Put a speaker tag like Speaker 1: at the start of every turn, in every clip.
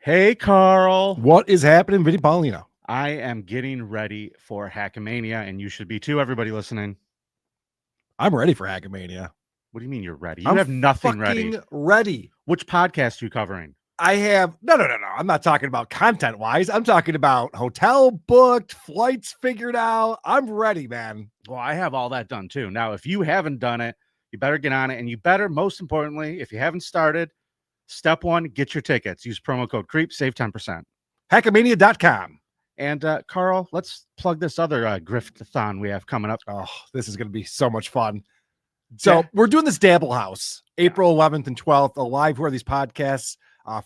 Speaker 1: Hey, Carl.
Speaker 2: What is happening, Vinnie Paulino?
Speaker 1: I am getting ready for Hackamania, and you should be too, everybody listening.
Speaker 2: I'm ready for Hackamania.
Speaker 1: What do you mean you're ready? You have nothing
Speaker 2: ready.
Speaker 1: Which podcast are you covering?
Speaker 2: I have no. I'm not talking about content-wise. I'm talking about hotel booked, flights figured out. I'm ready, man.
Speaker 1: Well, I have all that done too. Now, if you haven't done it, you better get on it, and you better, most importantly, if you haven't started, step one, get your tickets. Use promo code CREEP, save 10%.
Speaker 2: Hackamania.com.
Speaker 1: And Carl, let's plug this other griftathon we have coming up.
Speaker 2: Oh, this is going to be so much fun. So we're doing this Dabble House, April 11th and 12th, a live Who Are These Podcasts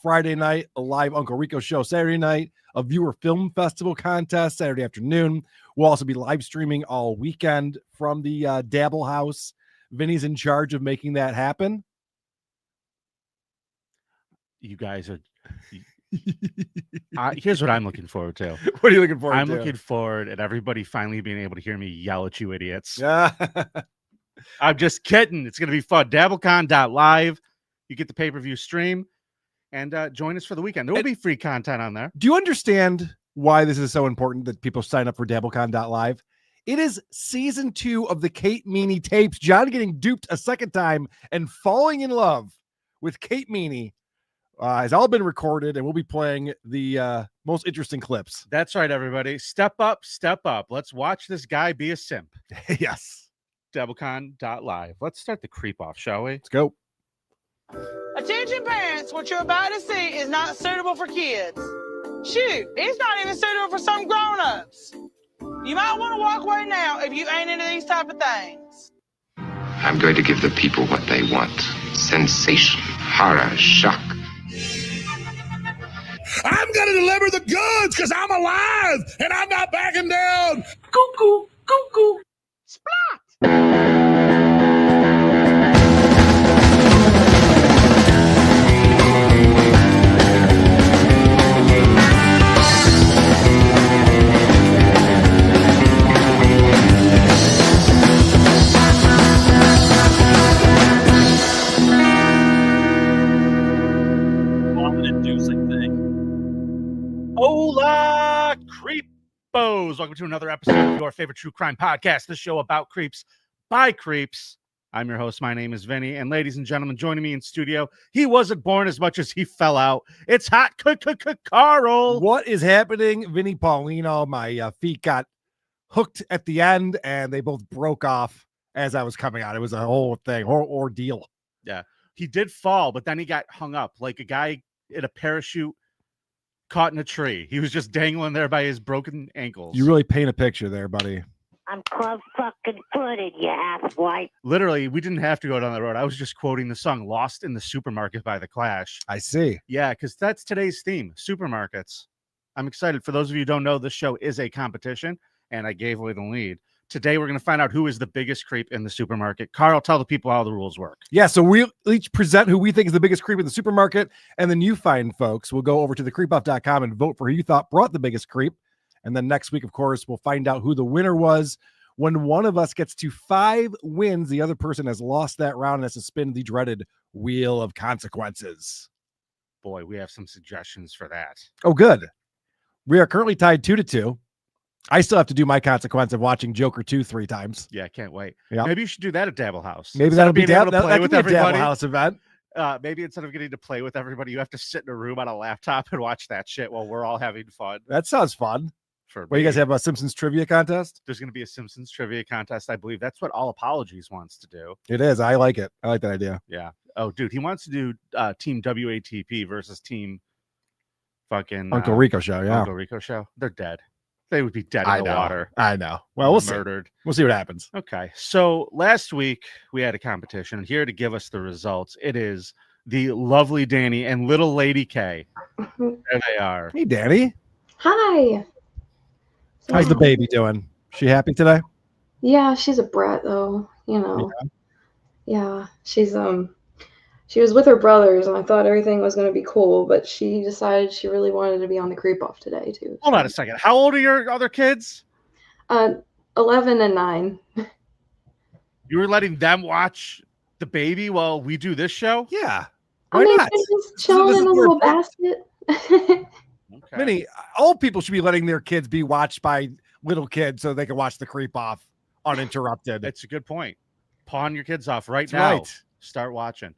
Speaker 2: Friday night, a live Uncle Rico show Saturday night, a viewer film festival contest Saturday afternoon. We'll also be live streaming all weekend from the Dabble House. Vinny's in charge of making that happen.
Speaker 1: You guys are... here's what I'm looking forward to.
Speaker 2: What are you looking forward to?
Speaker 1: I'm looking forward at everybody finally being able to hear me yell at you idiots.
Speaker 2: Yeah.
Speaker 1: I'm just kidding. It's going to be fun. Dabblecon.live. You get the pay-per-view stream and join us for the weekend. There will be free content on there.
Speaker 2: Do you understand why this is so important that people sign up for Dabblecon.live? It is season 2 of the Kate Meany tapes. John getting duped a second time and falling in love with Kate Meany. Has all been recorded, and we'll be playing the most interesting clips.
Speaker 1: That's right, everybody. Step up, step up. Let's watch this guy be a simp.
Speaker 2: Yes.
Speaker 1: Dabblecon.live. Let's start the creep off, shall we?
Speaker 2: Let's go.
Speaker 3: Attention parents, what you're about to see is not suitable for kids. Shoot, it's not even suitable for some grown-ups. You might want to walk away now if you ain't into these type of things.
Speaker 4: I'm going to give the people what they want. Sensation, horror, shock.
Speaker 5: I'm going to deliver the goods because I'm alive and I'm not backing down.
Speaker 3: Cuckoo, cuckoo, splat.
Speaker 1: Hola, creepos! Welcome to another episode of your favorite true crime podcast, the show about creeps by creeps. I'm your host. My name is Vinny, and ladies and gentlemen, joining me in studio, he wasn't born as much as he fell out. It's hot Carl.
Speaker 2: What is happening, Vinnie Paulino? My feet got hooked at the end, and they both broke off as I was coming out. It was a whole thing, whole ordeal.
Speaker 1: Yeah, he did fall, but then he got hung up like a guy in a parachute caught in a tree. He was just dangling there by his broken ankles.
Speaker 2: You really paint a picture there, buddy.
Speaker 6: I'm club fucking footed, you asswipe.
Speaker 1: Literally, we didn't have to go down the road. I was just quoting the song Lost in the Supermarket by The Clash.
Speaker 2: I see.
Speaker 1: Yeah, because that's today's theme, supermarkets. I'm excited. For those of you who don't know, this show is a competition, and I gave away the lead. Today, we're going to find out who is the biggest creep in the supermarket. Carl, tell the people how the rules work.
Speaker 2: Yeah, so we'll each present who we think is the biggest creep in the supermarket, and then you fine folks will go over to thecreepoff.com and vote for who you thought brought the biggest creep. And then next week, of course, we'll find out who the winner was. When one of us gets to 5 wins, the other person has lost that round and has to spin the dreaded wheel of consequences.
Speaker 1: Boy, we have some suggestions for that.
Speaker 2: Oh, good. We are currently tied 2-2. I still have to do my consequence of watching Joker 2 3 times.
Speaker 1: Yeah, can't wait.
Speaker 2: Yep.
Speaker 1: Maybe you should do that at Dabble House.
Speaker 2: Maybe that'll be Dabble House event.
Speaker 1: Maybe instead of getting to play with everybody, you have to sit in a room on a laptop and watch that shit while we're all having fun.
Speaker 2: That sounds fun.
Speaker 1: For
Speaker 2: you guys have a Simpsons trivia contest?
Speaker 1: There's going to be a Simpsons trivia contest, I believe. That's what All Apologies wants to do.
Speaker 2: It is. I like it. I like that idea.
Speaker 1: Yeah. Oh, dude, he wants to do Team WATP versus Team fucking
Speaker 2: Uncle Rico show. Yeah,
Speaker 1: Uncle Rico show. They're dead. They would be dead in the water.
Speaker 2: I know. Well, we'll
Speaker 1: murdered.
Speaker 2: See. We'll see what happens.
Speaker 1: Okay. So last week we had a competition, and here to give us the results, it is the lovely Danny and little Lady K. There they are.
Speaker 2: Hey, Danny.
Speaker 7: Hi.
Speaker 2: How's the baby doing? She happy today?
Speaker 7: Yeah, she's a brat though. You know. Yeah, she's she was with her brothers, and I thought everything was going to be cool, but she decided she really wanted to be on the creep off today too.
Speaker 1: Hold on a second. How old are your other kids?
Speaker 7: 11 and 9.
Speaker 1: You were letting them watch the baby while we do this show?
Speaker 2: Yeah.
Speaker 7: I mean, they're just chilling in a little basket.
Speaker 1: Okay.
Speaker 2: Vinny, old people should be letting their kids be watched by little kids so they can watch the creep off uninterrupted.
Speaker 1: That's a good point. Pawn your kids off right
Speaker 2: That's
Speaker 1: now.
Speaker 2: right.
Speaker 1: Start watching.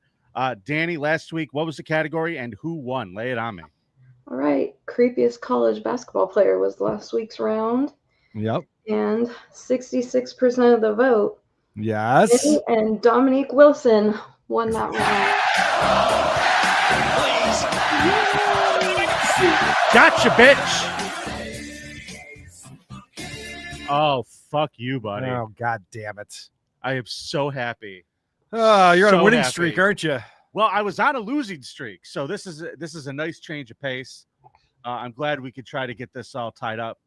Speaker 1: Danny, last week, what was the category and who won? Lay it on me.
Speaker 7: All right. Creepiest college basketball player was last week's round.
Speaker 2: Yep.
Speaker 7: And 66% of the vote.
Speaker 2: Yes.
Speaker 7: Vinny and Dominique Wilson won that round.
Speaker 1: Gotcha, bitch. Oh, fuck you, buddy.
Speaker 2: Oh, God damn it.
Speaker 1: I am so happy.
Speaker 2: Oh, you're on
Speaker 1: So
Speaker 2: a winning
Speaker 1: happy.
Speaker 2: streak, aren't you?
Speaker 1: Well, I was on a losing streak, so this is a nice change of pace. I'm glad we could try to get this all tied up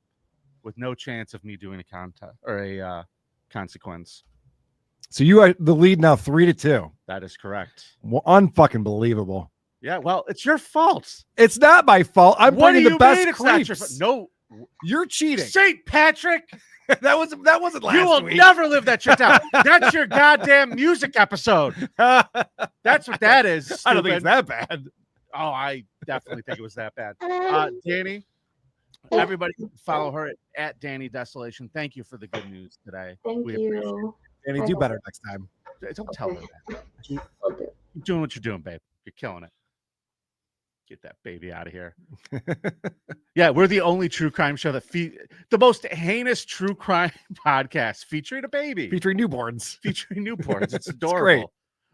Speaker 1: with no chance of me doing a contest or a consequence.
Speaker 2: So you are the lead now 3-2.
Speaker 1: That is correct.
Speaker 2: Well, unfucking believable.
Speaker 1: Yeah, well, it's your fault.
Speaker 2: It's not my fault. I'm
Speaker 1: What do
Speaker 2: bringing the
Speaker 1: you
Speaker 2: best
Speaker 1: mean it's not your
Speaker 2: creeps.
Speaker 1: fault? No,
Speaker 2: You're cheating.
Speaker 1: St. Patrick,
Speaker 2: that wasn't last
Speaker 1: you will
Speaker 2: week.
Speaker 1: never live that shit down. That's your goddamn music episode. That's what that is.
Speaker 2: I don't think it's
Speaker 1: stupid.
Speaker 2: that bad.
Speaker 1: Oh, I definitely think it was that bad. Danny, everybody follow her at Danny Desolation. Thank you for the good news today.
Speaker 7: Thank
Speaker 1: We appreciate
Speaker 7: you.
Speaker 2: Danny, do better next time.
Speaker 1: it. Don't tell her that.
Speaker 7: I'll do.
Speaker 1: You're doing what you're doing, babe. You're killing it. Get that baby out of here. Yeah, we're the only true crime show that the most heinous true crime podcast featuring a baby.
Speaker 2: Featuring newborns.
Speaker 1: Featuring newborns. It's adorable.
Speaker 2: great.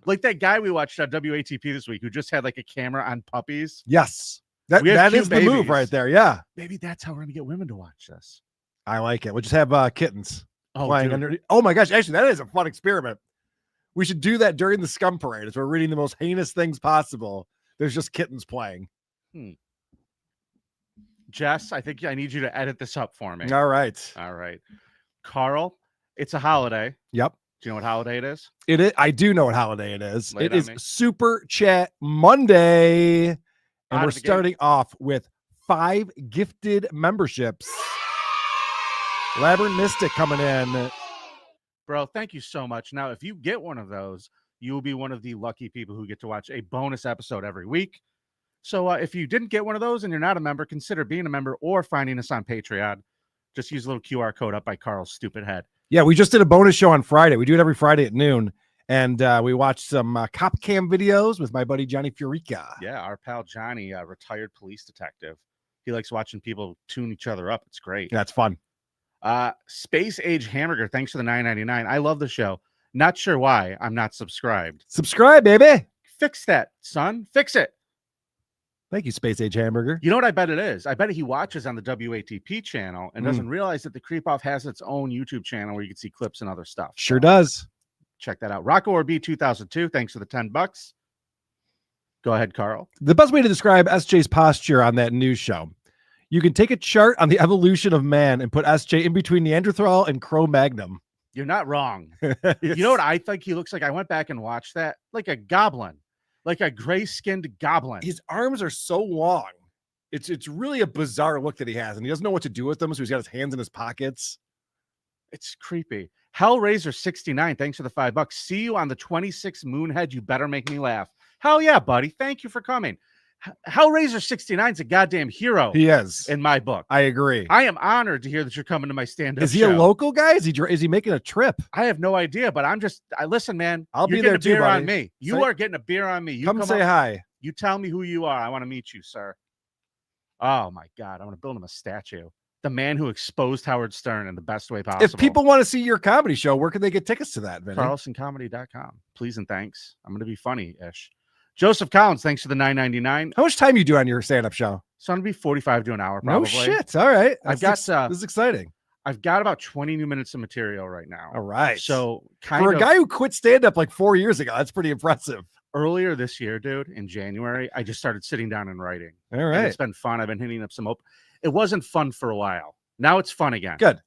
Speaker 1: Like that guy we watched on WATP this week who just had like a camera on puppies.
Speaker 2: Yes. That
Speaker 1: We have
Speaker 2: is
Speaker 1: cute
Speaker 2: the move
Speaker 1: babies.
Speaker 2: right there. Yeah.
Speaker 1: Maybe that's how we're gonna get women to watch this.
Speaker 2: I like it. We'll just have kittens
Speaker 1: Oh,
Speaker 2: flying
Speaker 1: dude.
Speaker 2: under. Oh my gosh. Actually, that is a fun experiment. We should do that during the scum parade as we're reading the most heinous things possible. There's just kittens playing.
Speaker 1: Jess, I think I need you to edit this up for me.
Speaker 2: All right.
Speaker 1: All right. Carl, it's a holiday.
Speaker 2: Yep.
Speaker 1: Do you know what holiday it is?
Speaker 2: It is. I do know what holiday it is.
Speaker 1: Lay it
Speaker 2: It
Speaker 1: on
Speaker 2: is
Speaker 1: me.
Speaker 2: Super Chat Monday. And
Speaker 1: Out
Speaker 2: we're
Speaker 1: of the gate.
Speaker 2: starting off with 5 gifted memberships. Labyrinth Mystic coming in.
Speaker 1: Bro, thank you so much. Now, if you get one of those, you will be one of the lucky people who get to watch a bonus episode every week. So if you didn't get one of those and you're not a member, consider being a member or finding us on Patreon. Just use a little QR code up by Carl's stupid head.
Speaker 2: Yeah, we just did a bonus show on Friday. We do it every Friday at noon. And we watched some cop cam videos with my buddy Johnny Furica.
Speaker 1: Yeah, our pal Johnny, retired police detective. He likes watching people tune each other up. It's great.
Speaker 2: That's fun.
Speaker 1: Space Age Hamburger, thanks for the $9.99. I love the show. Not sure why I'm not subscribed.
Speaker 2: Subscribe, baby.
Speaker 1: Fix that, son. Fix it.
Speaker 2: Thank you, Space Age Hamburger.
Speaker 1: You know what I bet it is? I bet he watches on the WATP channel and doesn't realize that the Creep Off has its own YouTube channel where you can see clips and other stuff.
Speaker 2: Sure does.
Speaker 1: Check that out. Rocco or B 2002. Thanks for the $10. Go ahead, Carl.
Speaker 2: The best way to describe SJ's posture on that news show. You can take a chart on the evolution of man and put SJ in between Neanderthal and Cro-Magnon.
Speaker 1: You're not wrong. You know what I think he looks like? I went back and watched that. Like a goblin. Like a gray-skinned goblin.
Speaker 2: His arms are so long. It's really a bizarre look that he has, and he doesn't know what to do with them, so he's got his hands in his pockets.
Speaker 1: It's creepy. Hellraiser 69, thanks for the $5. See you on the 26th Moonhead. You better make me laugh. Hell yeah, buddy. Thank you for coming. Hellraiser 69 is a goddamn hero.
Speaker 2: He is.
Speaker 1: In my book.
Speaker 2: I agree.
Speaker 1: I am honored to hear that you're coming to my stand-up
Speaker 2: Is he
Speaker 1: show.
Speaker 2: a local guy? Is he making a trip?
Speaker 1: I have no idea, but listen, man.
Speaker 2: I'll
Speaker 1: you're
Speaker 2: be there
Speaker 1: getting a
Speaker 2: too,
Speaker 1: beer on
Speaker 2: buddy.
Speaker 1: me. You are getting a beer on me. You
Speaker 2: come say
Speaker 1: up,
Speaker 2: hi.
Speaker 1: You tell me who you are. I want to meet you, sir. Oh my God. I want to build him a statue. The man who exposed Howard Stern in the best way possible.
Speaker 2: If people want to see your comedy show, where can they get tickets to that, Vinny?
Speaker 1: CarlsonComedy.com. Please and thanks. I'm going to be funny-ish. Joseph Collins, thanks for the $9.99.
Speaker 2: How much time you do on your stand-up show?
Speaker 1: So I'm going to be 45 to an hour, probably.
Speaker 2: No shit. All right.
Speaker 1: I've got
Speaker 2: this is exciting.
Speaker 1: I've got about 20 new minutes of material right now.
Speaker 2: All right.
Speaker 1: So
Speaker 2: for a guy who quit stand-up like 4 years ago, that's pretty impressive.
Speaker 1: Earlier this year, dude, in January, I just started sitting down and writing.
Speaker 2: All
Speaker 1: And
Speaker 2: right.
Speaker 1: it's been fun. I've been hitting up some It wasn't fun for a while. Now it's fun again.
Speaker 2: Good.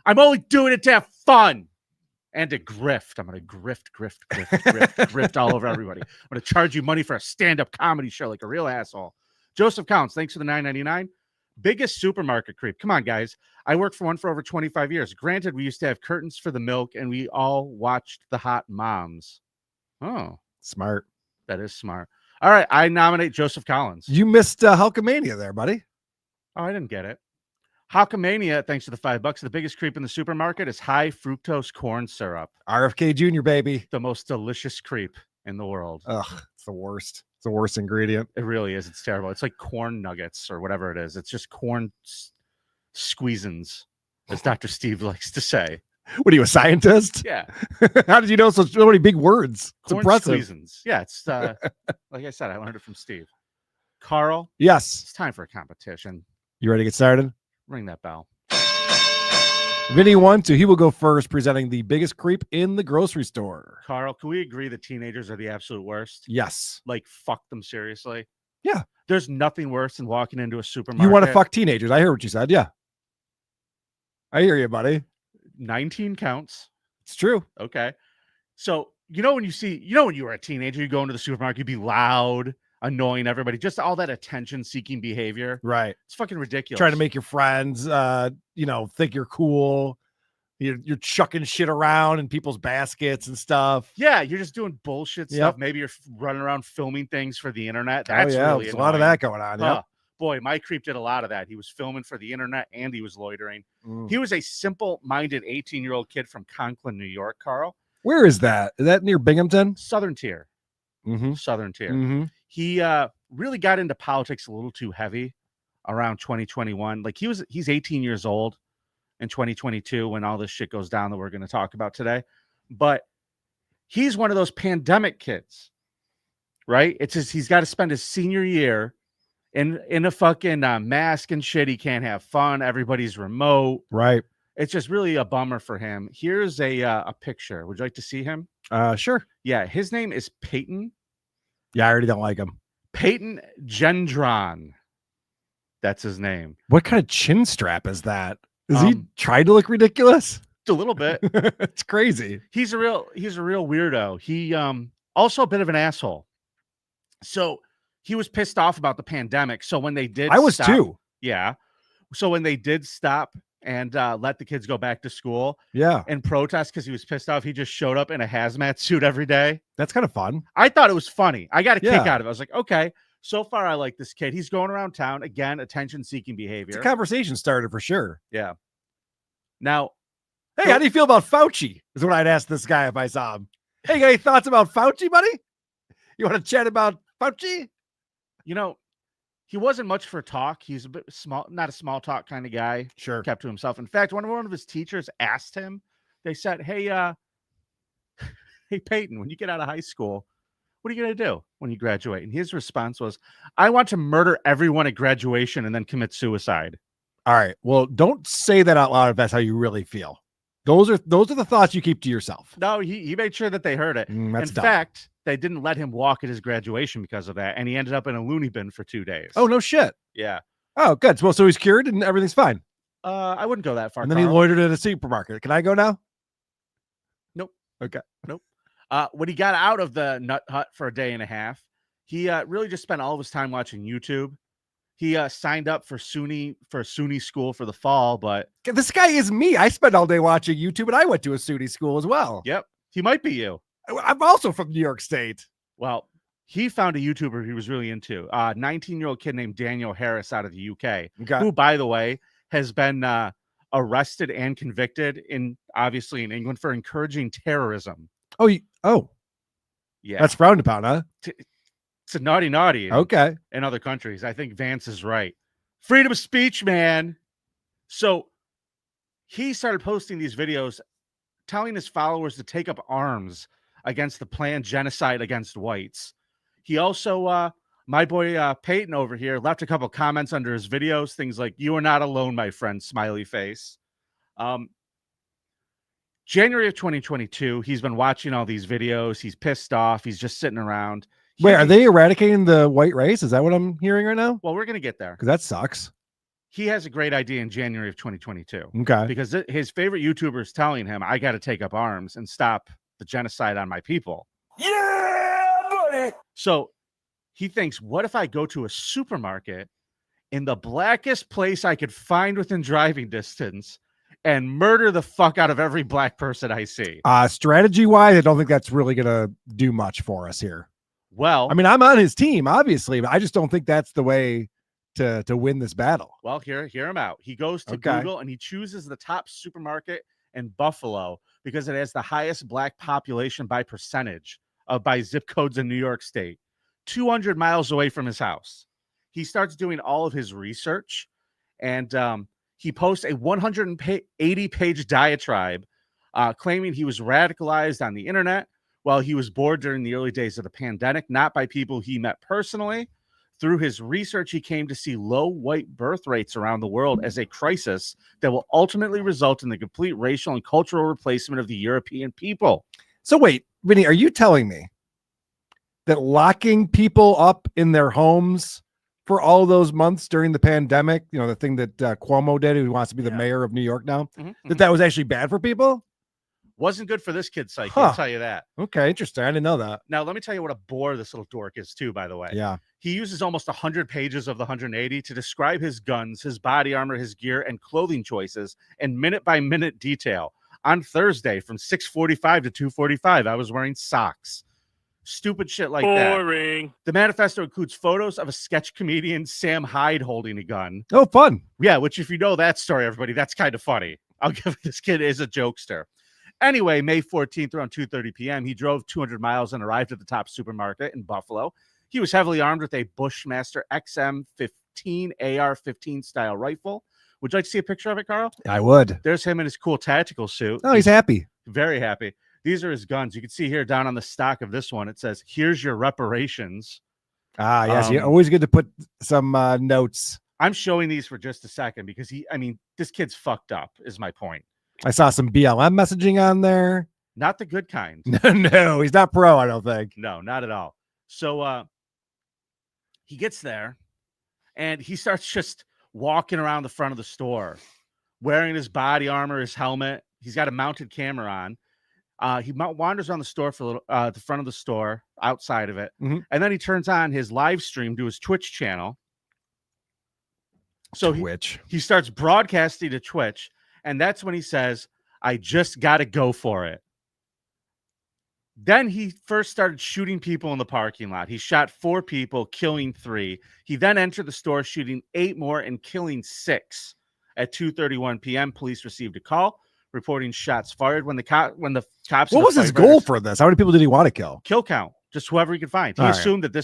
Speaker 1: I'm only doing it to have fun and to grift. I'm going to grift all over everybody. I'm going to charge you money for a stand-up comedy show like a real asshole. Joseph Counts, thanks for the $9.99. Biggest supermarket creep. Come on, guys. I worked for one for over 25 years. Granted, we used to have curtains for the milk, and we all watched the hot moms. Oh,
Speaker 2: smart.
Speaker 1: That is smart. All right, I nominate Joseph Collins.
Speaker 2: You missed Hulkamania there, buddy.
Speaker 1: Oh, I didn't get it. Hulkamania, thanks to the $5, the biggest creep in the supermarket is high fructose corn syrup.
Speaker 2: RFK Jr., baby.
Speaker 1: The most delicious creep in the world.
Speaker 2: Ugh, it's the worst. It's the worst ingredient.
Speaker 1: It really is. It's terrible. It's like corn nuggets or whatever it is. It's just corn squeezins, as Dr. Steve likes to say.
Speaker 2: What are you, a scientist?
Speaker 1: Yeah.
Speaker 2: How did you know so many big words? It's
Speaker 1: Corn
Speaker 2: impressive.
Speaker 1: squeezins. Yeah, it's like I said, I learned it from Steve. Carl,
Speaker 2: Yes.
Speaker 1: it's time for a competition.
Speaker 2: You ready to get started?
Speaker 1: Ring that bell.
Speaker 2: Vinny 1, 2. He will go first, presenting the biggest creep in the grocery store.
Speaker 1: Carl, can we agree that teenagers are the absolute worst?
Speaker 2: Yes.
Speaker 1: Like, fuck them seriously.
Speaker 2: Yeah.
Speaker 1: There's nothing worse than walking into a supermarket.
Speaker 2: You want to fuck teenagers. I hear what you said. Yeah. I hear you, buddy.
Speaker 1: 19 counts.
Speaker 2: It's true.
Speaker 1: Okay. So, when you were a teenager, you go into the supermarket, you'd be loud, annoying everybody, just all that attention-seeking behavior.
Speaker 2: Right.
Speaker 1: It's fucking ridiculous.
Speaker 2: Trying to make your friends, think you're cool. You're chucking shit around in people's baskets and stuff.
Speaker 1: Yeah, you're just doing bullshit stuff.
Speaker 2: Yep.
Speaker 1: Maybe you're running around filming things for the internet. That's
Speaker 2: really
Speaker 1: there's
Speaker 2: a lot of that going on. Yeah.
Speaker 1: Boy, my creep did a lot of that. He was filming for the internet and he was loitering.
Speaker 2: Mm.
Speaker 1: He was a simple-minded 18-year-old kid from Conklin, New York, Carl.
Speaker 2: Where is that? Is that near Binghamton?
Speaker 1: Southern tier.
Speaker 2: Mm-hmm.
Speaker 1: Southern tier.
Speaker 2: Mm-hmm.
Speaker 1: He really got into politics a little too heavy around 2021. Like he's 18 years old in 2022 when all this shit goes down that we're going to talk about today. But he's one of those pandemic kids, right? It's just he's got to spend his senior year in a fucking mask and shit. He can't have fun. Everybody's remote.
Speaker 2: Right.
Speaker 1: It's just really a bummer for him. Here's a picture. Would you like to see him?
Speaker 2: Sure.
Speaker 1: Yeah, his name is Peyton.
Speaker 2: Yeah, I already don't like him.
Speaker 1: Peyton Gendron. That's his name.
Speaker 2: What kind of chin strap is that? Is he trying to look ridiculous?
Speaker 1: A little bit.
Speaker 2: It's crazy.
Speaker 1: He's a real weirdo. He also a bit of an asshole. So he was pissed off about the pandemic. So when they did
Speaker 2: I was
Speaker 1: stop,
Speaker 2: too.
Speaker 1: Yeah. So when they did stop and let the kids go back to school and protest because he was pissed off, he just showed up in a hazmat suit every day.
Speaker 2: That's kind of fun.
Speaker 1: I thought it was funny. I got a kick
Speaker 2: Yeah.
Speaker 1: out of it. I was like, okay, so far I like this kid. He's going around town. Again, attention-seeking behavior.
Speaker 2: It's a conversation starter for sure.
Speaker 1: Yeah. Now,
Speaker 2: hey, how do you feel about Fauci? Is what I'd ask this guy if I saw him. Hey, you got any thoughts about Fauci, buddy? You want to chat about Fauci?
Speaker 1: He wasn't much for talk. He's a bit small, not a small talk kind of guy.
Speaker 2: Sure.
Speaker 1: Kept to himself. In fact, one of his teachers asked him, they said, hey, hey, Peyton, when you get out of high school, what are you going to do when you graduate? And his response was, I want to murder everyone at graduation and then commit suicide.
Speaker 2: All right. Well, don't say that out loud if that's how you really feel. Those are the thoughts you keep to yourself.
Speaker 1: No, he made sure that they heard it.
Speaker 2: That's
Speaker 1: in
Speaker 2: dumb.
Speaker 1: fact, they didn't let him walk at his graduation because of that, and he ended up in a loony bin for 2 days.
Speaker 2: Oh, no shit.
Speaker 1: Yeah.
Speaker 2: Oh, good. Well, so he's cured and everything's fine.
Speaker 1: I wouldn't go that far.
Speaker 2: And then he
Speaker 1: Carl.
Speaker 2: loitered at a supermarket. Can I go now?
Speaker 1: Nope.
Speaker 2: Okay.
Speaker 1: Nope. When he got out of the nut hut for a day and a half, he really just spent all of his time watching YouTube. He signed up for SUNY school for the fall, but
Speaker 2: This guy is me. I spent all day watching YouTube and I went to a SUNY school as well.
Speaker 1: yep, he might be you.
Speaker 2: I'm also from New York State.
Speaker 1: Well, he found a YouTuber he was really into, a 19-year-old kid named Daniel Harris out of the UK,
Speaker 2: Okay.
Speaker 1: who, by the way, has been arrested and convicted obviously in England for encouraging terrorism.
Speaker 2: Oh,
Speaker 1: Yeah,
Speaker 2: that's frowned upon, huh?
Speaker 1: it's a naughty.
Speaker 2: Okay.
Speaker 1: In other countries. I think Vance is right. Freedom of speech, man. So he started posting these videos telling his followers to take up arms against the planned genocide against whites. He also, my boy Peyton over here, left a couple comments under his videos, things like, "You are not alone, my friend," smiley face. January of 2022, he's been watching all these videos. He's pissed off. He's just sitting around.
Speaker 2: Wait, are they eradicating the white race? Is that what I'm hearing right now?
Speaker 1: Well, we're going to get there.
Speaker 2: Because that sucks.
Speaker 1: He has a great idea in January of 2022.
Speaker 2: Okay.
Speaker 1: Because his favorite YouTuber is telling him, I got to take up arms and stop the genocide on my people.
Speaker 5: Yeah, buddy.
Speaker 1: So he thinks, what if I go to a supermarket in the blackest place I could find within driving distance and murder the fuck out of every black person I see?
Speaker 2: Strategy wise, I don't think that's really going to do much for us here.
Speaker 1: Well,
Speaker 2: I mean, I'm on his team, obviously, but I just don't think that's the way to win this battle.
Speaker 1: Well, hear him out. He goes to
Speaker 2: Okay.
Speaker 1: Google and he chooses the top supermarket in Buffalo because it has the highest black population by percentage by zip codes in New York State, 200 miles away from his house. He starts doing all of his research, and he posts a 180-page diatribe claiming he was radicalized on the internet while he was bored during the early days of the pandemic, not by people he met personally. Through his research, he came to see low white birth rates around the world as a crisis that will ultimately result in the complete racial and cultural replacement of the European people.
Speaker 2: So wait, Vinny, are you telling me that locking people up in their homes for all those months during the pandemic, you know, the thing that Cuomo did, who wants to be the mayor of New York now, that was actually bad for people?
Speaker 1: Wasn't good for this kid's psyche, I'll tell you that.
Speaker 2: Okay, interesting. I didn't know that.
Speaker 1: Now, let me tell you what a bore this little dork is, too, by the way.
Speaker 2: Yeah.
Speaker 1: He uses almost 100 pages of the 180 to describe his guns, his body armor, his gear, and clothing choices in minute-by-minute detail. On Thursday, from 6:45 to 2:45, I was wearing socks. Stupid shit like that.
Speaker 8: Boring.
Speaker 1: The manifesto includes photos of a sketch comedian, Sam Hyde, holding a gun.
Speaker 2: Oh, fun.
Speaker 1: Yeah, which if you know that story, everybody, that's kind of funny. I'll give it, this kid is a jokester. Anyway, May 14th, around 2:30 p.m., he drove 200 miles and arrived at the top supermarket in Buffalo. He was heavily armed with a Bushmaster XM15 AR-15 style rifle. Would you like to see a picture of it, Carl?
Speaker 2: I would.
Speaker 1: There's him in his cool tactical suit.
Speaker 2: Oh, he's happy.
Speaker 1: Very happy. These are his guns. You can see here down on the stock of this one, it says, "Here's your reparations."
Speaker 2: Ah, yes. Always good to put some notes.
Speaker 1: I'm showing these for just a second because this kid's fucked up, is my point.
Speaker 2: I saw some BLM messaging on there.
Speaker 1: Not the good kind.
Speaker 2: No, he's not pro, I don't think.
Speaker 1: No, not at all. So he gets there and he starts just walking around the front of the store, wearing his body armor, his helmet. He's got a mounted camera on. He wanders around the store for a little, the front of the store, outside of it. And then he turns on his live stream to his Twitch channel. So he starts broadcasting to Twitch. And that's when he says, "I just got to go for it." Then he first started shooting people in the parking lot. He shot 4 people, killing 3. He then entered the store, shooting 8 more and killing 6. At 2:31 p.m., police received a call reporting shots fired. When the cops.
Speaker 2: What was his goal for this? How many people did he want to kill?
Speaker 1: Kill count, just whoever he could find. He assumed that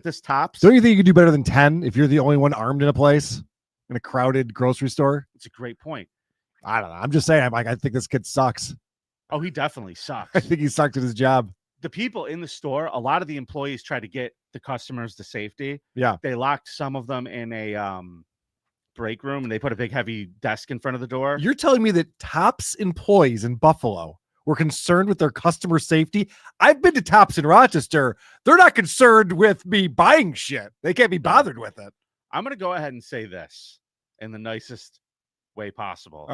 Speaker 1: this tops.
Speaker 2: Don't you think you could do better than 10 if you're the only one armed in a place, in a crowded grocery store?
Speaker 1: It's a great point.
Speaker 2: I don't know. I'm just saying. I think this kid sucks.
Speaker 1: Oh, he definitely sucks.
Speaker 2: I think he sucked at his job.
Speaker 1: The people in the store, a lot of the employees try to get the customers to safety.
Speaker 2: Yeah.
Speaker 1: They locked some of them in a break room and they put a big heavy desk in front of the door.
Speaker 2: You're telling me that Tops employees in Buffalo were concerned with their customer safety? I've been to Tops in Rochester. They're not concerned with me buying shit. They can't be bothered with it.
Speaker 1: I'm going to go ahead and say this in the nicest way possible.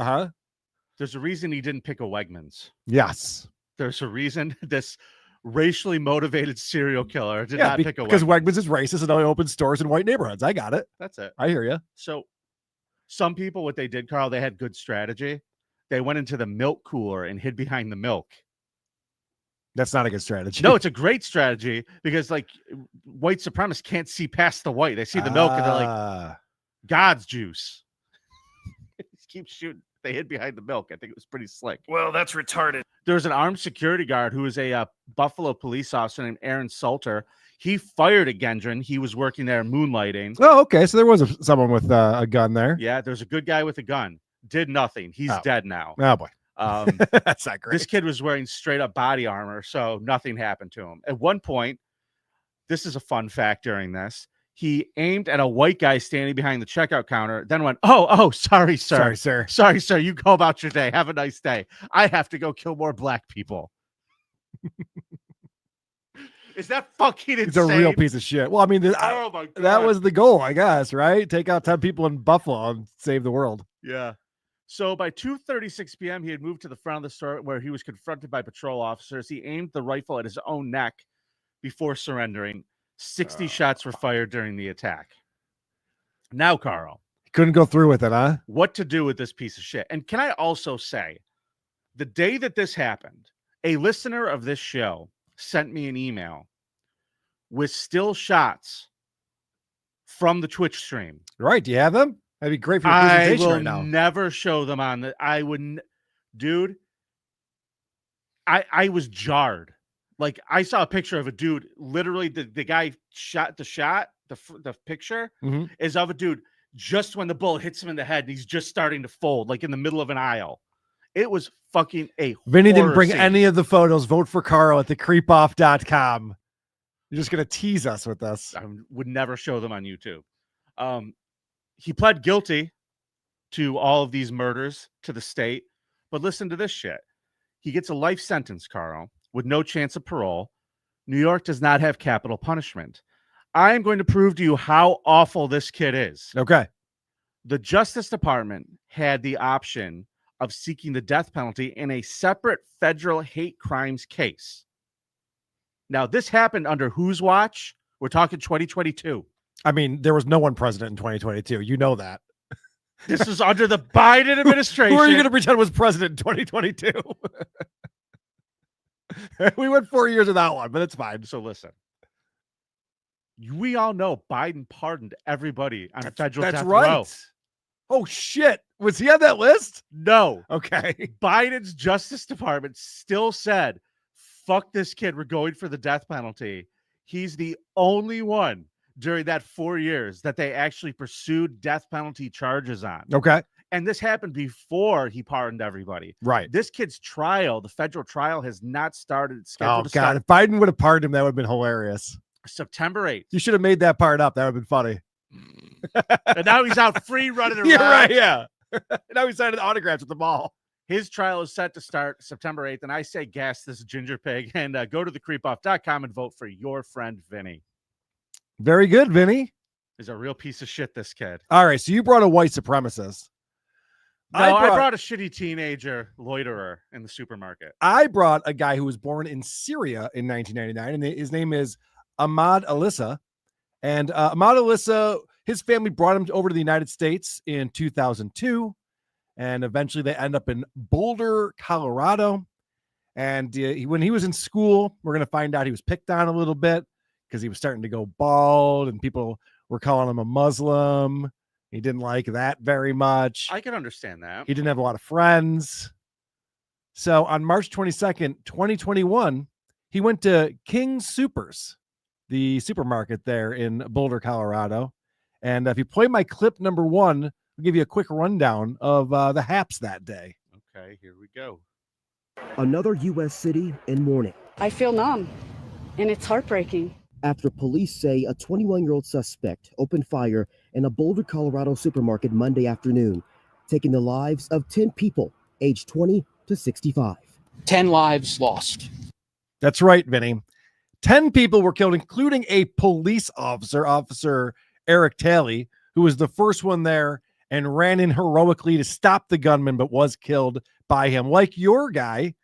Speaker 1: There's a reason he didn't pick a Wegmans.
Speaker 2: Yes.
Speaker 1: There's a reason this racially motivated serial killer did not pick a Wegmans.
Speaker 2: Because Wegmans is racist and only opens stores in white neighborhoods. I got it.
Speaker 1: That's it.
Speaker 2: I hear you.
Speaker 1: So some people, what they did, Carl, they had good strategy. They went into the milk cooler and hid behind the milk.
Speaker 2: That's not a good strategy.
Speaker 1: No, it's a great strategy because like white supremacists can't see past the white. They see the milk and they're like, God's juice. Just keep shooting. They hid behind the milk. I think it was pretty slick.
Speaker 8: Well, that's retarded.
Speaker 1: There's an armed security guard who is a Buffalo police officer named Aaron Salter. He fired at Gendron. He was working there moonlighting.
Speaker 2: Oh, okay. So there was someone with a gun there.
Speaker 1: Yeah, there's a good guy with a gun. Did nothing. He's dead now.
Speaker 2: Oh, boy. That's not great.
Speaker 1: This kid was wearing straight up body armor, so nothing happened to him. At one point, this is a fun fact during this, he aimed at a white guy standing behind the checkout counter, then went, oh, sorry, sir.
Speaker 2: Sorry, sir.
Speaker 1: Sorry, sir. You go about your day. Have a nice day. I have to go kill more black people. Is that fucking insane?
Speaker 2: It's a real piece of shit. Well, I mean,
Speaker 1: oh my God.
Speaker 2: That was the goal, I guess, right? Take out 10 people in Buffalo and save the world.
Speaker 1: Yeah. So by 2:36 p.m., he had moved to the front of the store where he was confronted by patrol officers. He aimed the rifle at his own neck before surrendering. 60 shots were fired during the attack. Now, Carl.
Speaker 2: Couldn't go through with it, huh?
Speaker 1: What to do with this piece of shit. And can I also say, the day that this happened, a listener of this show sent me an email with still shots from the Twitch stream.
Speaker 2: Right. Do you have them? That'd be great for your
Speaker 1: I
Speaker 2: presentation
Speaker 1: will
Speaker 2: right now.
Speaker 1: never show them on the. I wouldn't, dude. I was jarred. Like I saw a picture of a dude. Literally, the guy shot. The picture is of a dude just when the bullet hits him in the head, and he's just starting to fold, like in the middle of an aisle. It was fucking a.
Speaker 2: Vinny didn't bring
Speaker 1: scene.
Speaker 2: any of the photos. Vote for Karl at thecreepoff.com. You're just gonna tease us with this.
Speaker 1: I would never show them on YouTube. He pled guilty to all of these murders to the state, but listen to this shit. He gets a life sentence, Karl, with no chance of parole. New York does not have capital punishment. I am going to prove to you how awful this kid is.
Speaker 2: Okay.
Speaker 1: The Justice Department had the option of seeking the death penalty in a separate federal hate crimes case. Now, this happened under whose watch? We're talking 2022.
Speaker 2: I mean, there was no one president in 2022. You know that.
Speaker 1: This is under the Biden administration.
Speaker 2: Who are you going to pretend was president in 2022? We went 4 years without one, but it's fine.
Speaker 1: So listen, we all know Biden pardoned everybody on federal death row.
Speaker 2: Oh, shit. Was he on that list?
Speaker 1: No.
Speaker 2: Okay.
Speaker 1: Biden's Justice Department still said, fuck this kid. We're going for the death penalty. He's the only one during that 4 years that they actually pursued death penalty charges on.
Speaker 2: Okay.
Speaker 1: And this happened before he pardoned everybody.
Speaker 2: Right.
Speaker 1: This kid's trial, the federal trial, has not started. It's
Speaker 2: Oh,
Speaker 1: scheduled to
Speaker 2: God.
Speaker 1: start
Speaker 2: If Biden would have pardoned him, that would have been hilarious.
Speaker 1: September 8th.
Speaker 2: You should have made that part up. That would have been funny.
Speaker 1: And now he's out free running around.
Speaker 2: You're right. Yeah. Now he's signing autographs at the mall.
Speaker 1: His trial is set to start September 8th. And I say gas this ginger pig and go to thecreepoff.com and vote for your friend Vinny.
Speaker 2: Very good, Vinny.
Speaker 1: He's a real piece of shit, this kid.
Speaker 2: All right. So you brought a white supremacist.
Speaker 1: No, I brought a shitty teenager loiterer in the supermarket.
Speaker 2: I brought a guy who was born in Syria in 1999, and his name is Ahmad Alissa. And Ahmad Alissa, his family brought him over to the United States in 2002, and eventually they end up in Boulder, Colorado. And when he was in school, we're going to find out he was picked on a little bit because he was starting to go bald, and people were calling him a Muslim. He didn't like that very much.
Speaker 1: I can understand that.
Speaker 2: He didn't have a lot of friends. So on March 22nd, 2021, he went to King Soopers, the supermarket there in Boulder, Colorado. And if you play my clip number 1, I'll give you a quick rundown of the haps that day.
Speaker 1: Okay, here we go.
Speaker 8: Another U.S. city in mourning.
Speaker 9: I feel numb, and it's heartbreaking.
Speaker 8: After police say a 21-year-old suspect opened fire in a Boulder, Colorado supermarket Monday afternoon, taking the lives of 10 people aged 20 to 65.
Speaker 10: 10 lives lost.
Speaker 2: That's right, Vinny. 10 people were killed, including a police officer, Officer Eric Talley, who was the first one there and ran in heroically to stop the gunman, but was killed by him. Like your guy,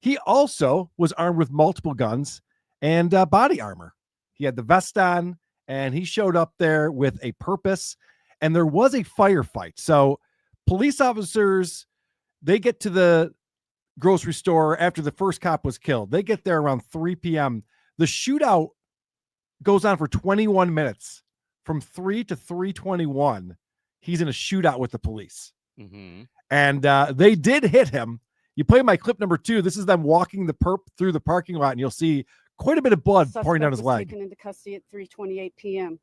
Speaker 2: he also was armed with multiple guns and body armor. He had the vest on, and he showed up there with a purpose, and there was a firefight. So police officers, they get to the grocery store after the first cop was killed. They get there around 3 p.m. The shootout goes on for 21 minutes. From 3 to 3:21, he's in a shootout with the police.
Speaker 1: Mm-hmm.
Speaker 2: And they did hit him. You play my clip number 2. This is them walking the perp through the parking lot, and you'll see quite a bit of blood pouring down his leg.
Speaker 9: Taken into custody at 3:28 p.m.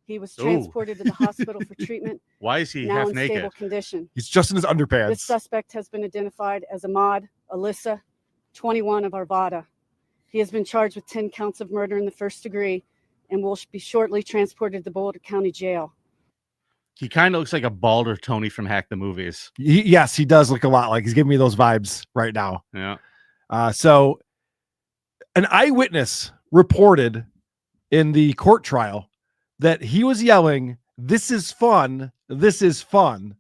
Speaker 9: He was transported to the hospital for treatment.
Speaker 1: Why is he
Speaker 9: now
Speaker 1: half
Speaker 9: in
Speaker 1: naked?
Speaker 9: Stable condition.
Speaker 2: He's just in his underpants.
Speaker 9: This suspect has been identified as Ahmad Alissa, 21 of Arvada. He has been charged with 10 counts of murder in the first degree and will be shortly transported to the Boulder County Jail.
Speaker 1: He kind of looks like a balder Tony from Hack the Movies.
Speaker 2: Yes, he does look a lot like he's giving me those vibes right now.
Speaker 1: Yeah.
Speaker 2: So an eyewitness reported in the court trial that he was yelling, "This is fun. This is fun,"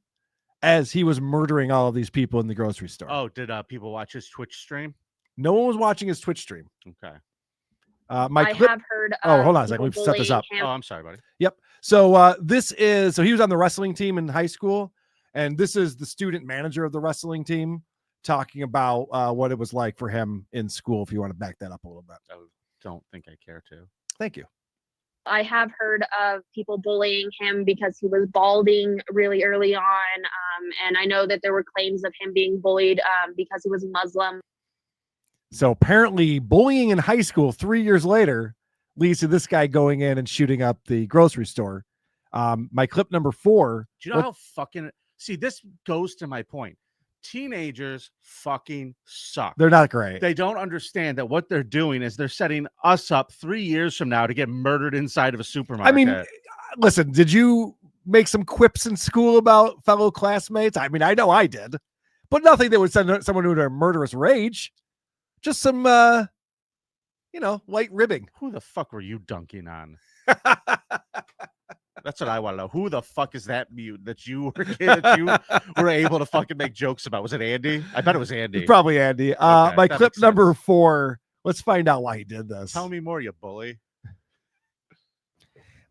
Speaker 2: as he was murdering all of these people in the grocery store.
Speaker 1: Oh, did people watch his Twitch stream?
Speaker 2: No one was watching his Twitch stream.
Speaker 1: Okay.
Speaker 2: I have
Speaker 11: heard.
Speaker 2: Hold on a second. Let me set this up.
Speaker 1: Oh, I'm sorry, buddy.
Speaker 2: Yep. So so he was on the wrestling team in high school, and this is the student manager of the wrestling team talking about what it was like for him in school. If you want to back that up a little bit.
Speaker 1: I don't think I care to.
Speaker 2: Thank you.
Speaker 11: I have heard of people bullying him because he was balding really early on. And I know that there were claims of him being bullied because he was Muslim.
Speaker 2: So apparently bullying in high school 3 years later leads to this guy going in and shooting up the grocery store. My clip number 4.
Speaker 1: Do you know how fucking... See, this goes to my point. Teenagers fucking suck.
Speaker 2: They're not great.
Speaker 1: They don't understand that what they're doing is they're setting us up 3 years from now to get murdered inside of a supermarket.
Speaker 2: I mean, listen, did you make some quips in school about fellow classmates? I mean, I know I did, but nothing that would send someone into a murderous rage. Just some, light ribbing.
Speaker 1: Who the fuck were you dunking on? That's what I want to know. Who the fuck is that mute that you were able to fucking make jokes about? Was it Andy? I bet it was Andy.
Speaker 2: It's probably Andy.
Speaker 1: Okay,
Speaker 2: my clip number 4. Let's find out why he did this.
Speaker 1: Tell me more, you bully.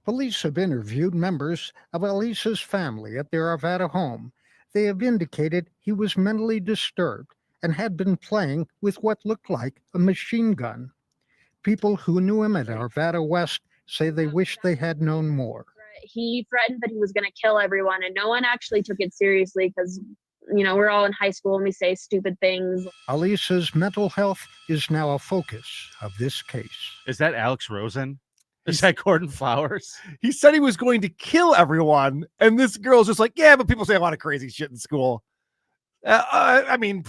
Speaker 12: Police have interviewed members of Elisa's family at their Arvada home. They have indicated he was mentally disturbed and had been playing with what looked like a machine gun. People who knew him at Arvada West say they wish they had known more.
Speaker 11: He threatened that he was going to kill everyone, and no one actually took it seriously because, we're all in high school and we say stupid things.
Speaker 12: Elisa's mental health is now a focus of this case.
Speaker 1: Is that Alex Rosen? Is that Gordon Flowers?
Speaker 2: He said he was going to kill everyone, and this girl's just like, yeah, but people say a lot of crazy shit in school. I mean,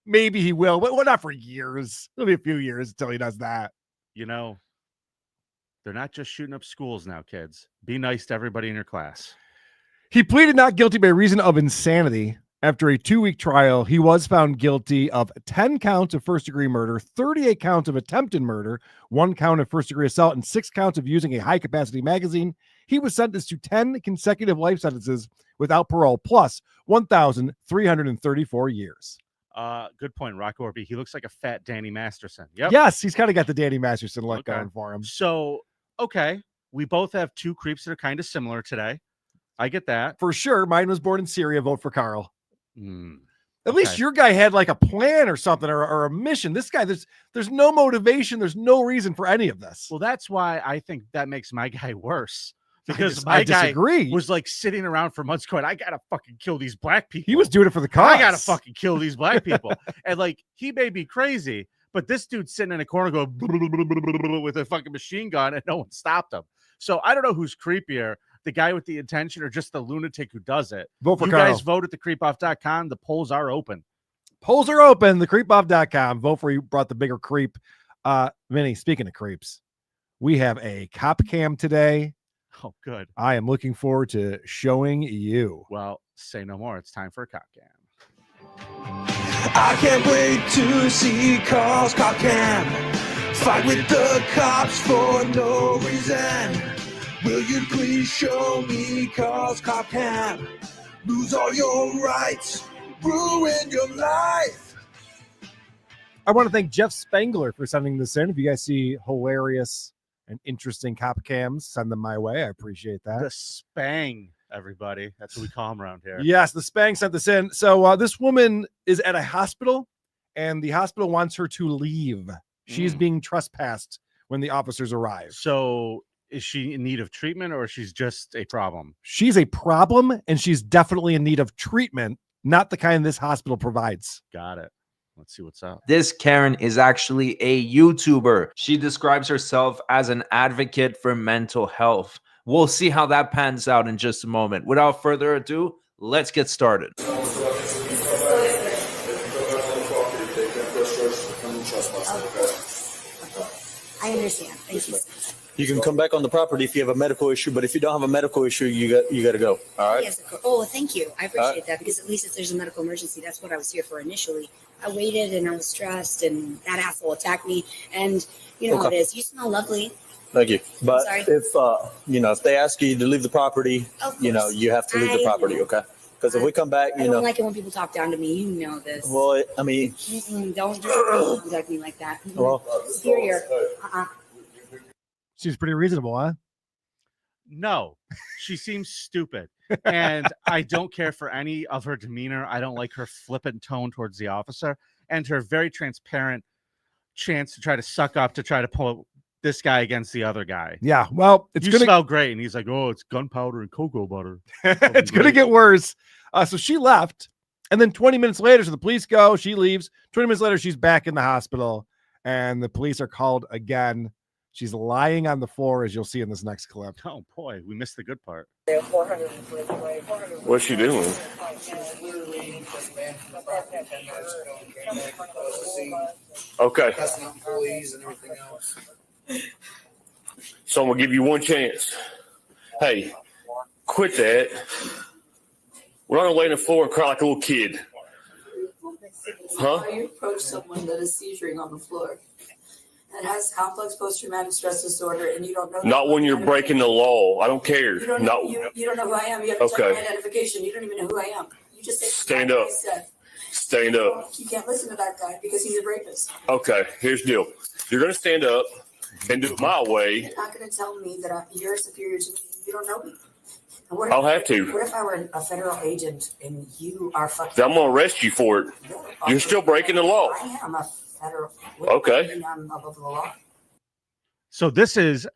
Speaker 2: maybe he will, but not for years. It'll be a few years until he does that.
Speaker 1: They're not just shooting up schools now, kids. Be nice to everybody in your class.
Speaker 2: He pleaded not guilty by reason of insanity. After a 2-week trial, he was found guilty of 10 counts of first-degree murder, 38 counts of attempted murder, 1 count of first-degree assault, and 6 counts of using a high-capacity magazine. He was sentenced to 10 consecutive life sentences without parole, plus 1,334 years.
Speaker 1: Good point, Rock Orby. He looks like a fat Danny Masterson. Yep.
Speaker 2: Yes, he's kind of got the Danny Masterson look going for him.
Speaker 1: So, okay, we both have 2 creeps that are kind of similar today. I get that.
Speaker 2: For sure. Mine was born in Syria. Vote for Karl. At
Speaker 1: Okay.
Speaker 2: least your guy had like a plan or something or a mission. This guy, there's no motivation. There's no reason for any of this.
Speaker 1: Well, that's why I think that makes my guy worse. Because
Speaker 2: I
Speaker 1: my guy
Speaker 2: disagree.
Speaker 1: was like sitting around for months going, I gotta fucking kill these black people.
Speaker 2: He was doing it for the cause.
Speaker 1: I gotta fucking kill these black people. And like, he may be crazy, but this dude's sitting in a corner going with a fucking machine gun and no one stopped him. So I don't know who's creepier, the guy with the intention or just the lunatic who does it.
Speaker 2: Vote for
Speaker 1: you
Speaker 2: Karl.
Speaker 1: guys vote at thecreepoff.com. The polls are open.
Speaker 2: Polls are open. Thecreepoff.com. Vote for you brought the bigger creep. Vinny, speaking of creeps, we have a cop cam today.
Speaker 1: Oh, good.
Speaker 2: I am looking forward to showing you.
Speaker 1: Well, say no more. It's time for a cop cam.
Speaker 13: I can't wait to see Karl's cop cam. Fight with the cops for no reason. Will you please show me Karl's cop cam? Lose all your rights, ruin your life.
Speaker 2: I want to thank Jeff Spangler for sending this in. If you guys see hilarious and interesting cop cams, send them my way. I appreciate that.
Speaker 1: The Spang, everybody. That's what we call them around here.
Speaker 2: Yes, the Spang sent this in. So this woman is at a hospital, and the hospital wants her to leave. She's being trespassed when the officers arrive.
Speaker 1: So is she in need of treatment or she's just a problem?
Speaker 2: She's a problem, and she's definitely in need of treatment, not the kind this hospital provides.
Speaker 1: Got it. Let's see what's up.
Speaker 14: This Karen is actually a YouTuber. She describes herself as an advocate for mental health. We'll see how that pans out in just a moment. Without further ado, let's get started.
Speaker 15: I understand. Thank you.
Speaker 16: You can come back on the property if you have a medical issue, but if you don't have a medical issue, you got to go. All right.
Speaker 15: Yes, of course. Oh, thank you. I appreciate that because at least if there's a medical emergency, that's what I was here for initially. I waited and I was stressed, and that asshole attacked me. And you know how it is. You smell lovely.
Speaker 16: Thank you. But
Speaker 15: Sorry.
Speaker 16: if they ask you to leave the property, you have to leave the property. Okay. Because if we come back,
Speaker 15: I don't like it when people talk down to me. You know this.
Speaker 16: Well, I mean,
Speaker 15: don't conduct me like that.
Speaker 16: Well,
Speaker 15: Superior.
Speaker 2: She's pretty reasonable, huh?
Speaker 1: No, she seems stupid. And I don't care for any of her demeanor. I don't like her flippant tone towards the officer and her very transparent chance to try to suck up, to try to pull this guy against the other guy.
Speaker 2: Yeah, well, it's
Speaker 1: you
Speaker 2: gonna
Speaker 1: smell great, and he's like, "Oh, it's gunpowder and cocoa butter."
Speaker 2: It's gonna get worse. So she left, and then 20 minutes later, so the police go. She leaves. 20 minutes later, she's back in the hospital, and the police are called again. She's lying on the floor, as you'll see in this next clip.
Speaker 1: Oh boy, we missed the good part.
Speaker 17: What's she doing? Okay. So I'm gonna give you one chance. Hey, quit that. We're not gonna lay on the floor and cry like a little kid. Huh?
Speaker 18: How you approach someone that is seizuring on the floor and has complex post-traumatic stress disorder, and you don't know.
Speaker 17: Not when you're breaking the law. I don't care.
Speaker 18: You don't know, you don't know who I am. You have to check my identification. You don't even know who I am. You just say,
Speaker 17: stand up. Stand up.
Speaker 18: You can't listen to that guy because he's a rapist.
Speaker 17: Okay, here's the deal. You're gonna stand up and do it my way.
Speaker 18: You're not going to tell me that you're superior to me. You don't know me. And
Speaker 17: I'll have to.
Speaker 18: What if I were a federal agent and you are fucking?
Speaker 17: I'm gonna arrest you for it. You're still breaking the law.
Speaker 18: I am a federal.
Speaker 17: Okay.
Speaker 18: I'm above the law.
Speaker 1: So this is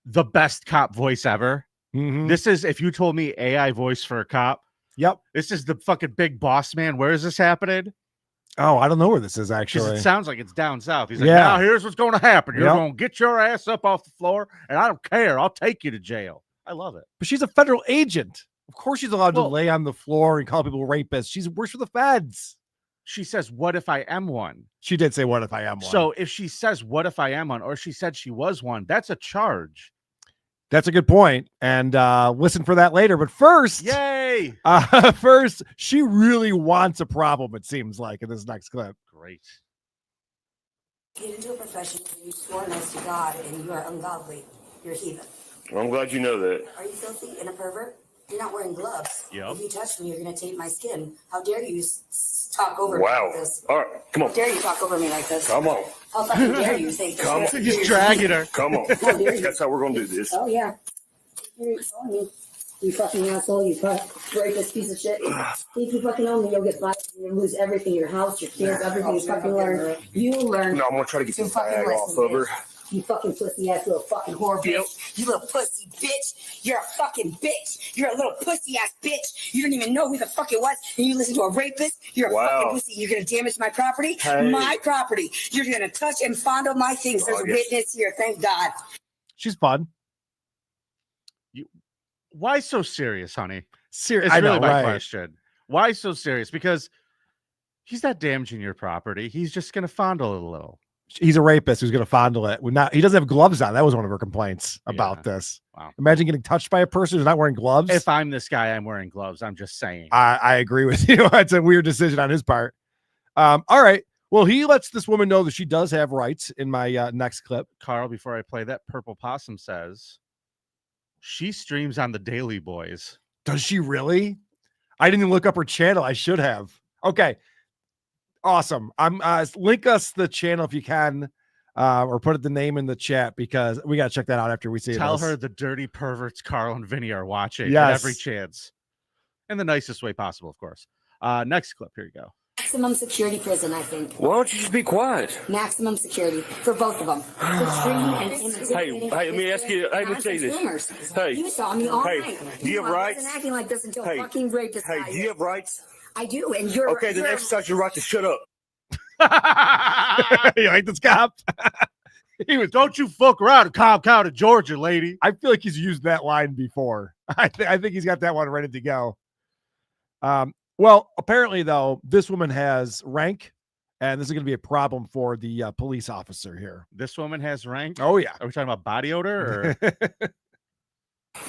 Speaker 1: the best cop voice ever.
Speaker 2: Mm-hmm.
Speaker 1: This is, if you told me AI voice for a cop.
Speaker 2: Yep.
Speaker 1: This is the fucking big boss man. Where is this happening?
Speaker 2: Oh, I don't know where this is actually.
Speaker 1: It sounds like it's down south. He's like,
Speaker 2: Yeah.
Speaker 1: now here's what's going to happen. You're
Speaker 2: Yep.
Speaker 1: going to get your ass up off the floor, and I don't care. I'll take you to jail. I love it.
Speaker 2: But she's a federal agent. Of course she's allowed to lay on the floor and call people rapists. She works for the feds.
Speaker 1: She says, what if I am one?
Speaker 2: She did say, what if I am one?
Speaker 1: So if she says, what if I am one, or she said she was one, that's a charge.
Speaker 2: That's a good point. And listen for that later. But first,
Speaker 1: yay!
Speaker 2: First, she really wants a problem, it seems like, in this next clip.
Speaker 1: Great.
Speaker 18: Get into a profession where you swore an oath to God and you are ungodly. You're a heathen.
Speaker 17: Well, I'm glad you know that.
Speaker 18: Are you filthy and a pervert? You're not wearing gloves.
Speaker 17: Yep.
Speaker 18: If you touch me, you're going to taint my skin. How dare you talk over me
Speaker 17: Wow.
Speaker 18: like this?
Speaker 17: All right, come on.
Speaker 18: How dare you talk over me like this?
Speaker 17: Come on.
Speaker 18: How fucking dare you think?
Speaker 17: Come on.
Speaker 1: He's dragging her.
Speaker 17: Come on.
Speaker 18: How dare you?
Speaker 17: That's how we're gonna do this.
Speaker 18: Oh, yeah. You're on me. You fucking asshole. You rapist piece of shit. If you fucking own me, you'll get fired. You'll lose everything. Your house, your kids, everything you fucking learn. You learn.
Speaker 17: No, I'm gonna try to get
Speaker 18: to
Speaker 17: this
Speaker 18: fucking
Speaker 17: bag off
Speaker 18: listen,
Speaker 17: of her.
Speaker 18: bitch. You fucking pussy ass little fucking whore bitch.
Speaker 17: Yep.
Speaker 18: You little pussy bitch. You're a fucking bitch. You're a little pussy ass bitch. You don't even know who the fuck it was. And you listen to a rapist. You're a fucking pussy. You're going to damage my property.
Speaker 17: Hey.
Speaker 18: My property. You're going to touch and fondle my things. There's a witness here. Thank God.
Speaker 2: She's fun.
Speaker 1: Why so serious, honey?
Speaker 2: Serious.
Speaker 1: It's
Speaker 2: I
Speaker 1: really
Speaker 2: know,
Speaker 1: my
Speaker 2: right.
Speaker 1: question. Why so serious? Because he's not damaging your property. He's just going to fondle it a little.
Speaker 2: He's a rapist who's going to fondle it. He doesn't have gloves on. That was one of her complaints about this.
Speaker 1: Wow.
Speaker 2: Imagine getting touched by a person who's not wearing gloves.
Speaker 1: If I'm this guy, I'm wearing gloves. I'm just saying.
Speaker 2: I agree with you. It's a weird decision on his part. All right. Well, he lets this woman know that she does have rights in my next clip.
Speaker 1: Carl, before I play that, Purple Possum says she streams on the Daily Boys.
Speaker 2: Does she really? I didn't even look up her channel. I should have. Okay. Awesome. I'm link us the channel if you can, or put the name in the chat because we got to check that out after we see it.
Speaker 1: Tell her the dirty perverts Carl and Vinny are watching at
Speaker 2: Yes.
Speaker 1: every chance. In the nicest way possible, of course. Next clip. Here you go.
Speaker 18: Maximum security prison, I think.
Speaker 17: Why don't you just be quiet?
Speaker 18: Maximum security for both of them.
Speaker 17: Hey, let me ask you. Hey, let me say this. Hey,
Speaker 18: You saw me all
Speaker 17: hey,
Speaker 18: night.
Speaker 17: do you have
Speaker 18: I
Speaker 17: rights?
Speaker 18: wasn't acting like this until
Speaker 17: Hey,
Speaker 18: fucking rapist.
Speaker 17: Hey,
Speaker 18: got
Speaker 17: do you
Speaker 18: here.
Speaker 17: have rights?
Speaker 18: I do, and you're
Speaker 17: Okay, then
Speaker 18: you're-
Speaker 17: exercise your right to shut up.
Speaker 2: You like this cop?
Speaker 1: He was, don't you fuck around in Cobb County, Georgia, lady.
Speaker 2: I feel like he's used that line before. I think he's got that one ready to go. Well, apparently, though, this woman has rank, and this is going to be a problem for the police officer here.
Speaker 1: This woman has rank?
Speaker 2: Oh, yeah.
Speaker 1: Are we talking about body odor? Or?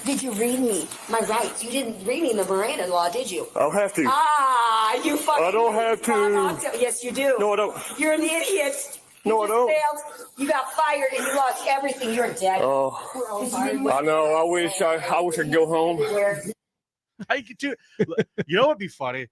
Speaker 18: Did you read me my rights? You didn't read me the Miranda law, did you?
Speaker 17: I'll have to.
Speaker 18: You fucking.
Speaker 17: I don't have to.
Speaker 18: Yes, you do.
Speaker 17: No, I don't.
Speaker 18: You're an idiot.
Speaker 17: No, I don't.
Speaker 18: Failed. You got fired and you lost everything. You're dead.
Speaker 17: Oh, I know. I wish I could go home.
Speaker 1: I could do. You know what would be funny?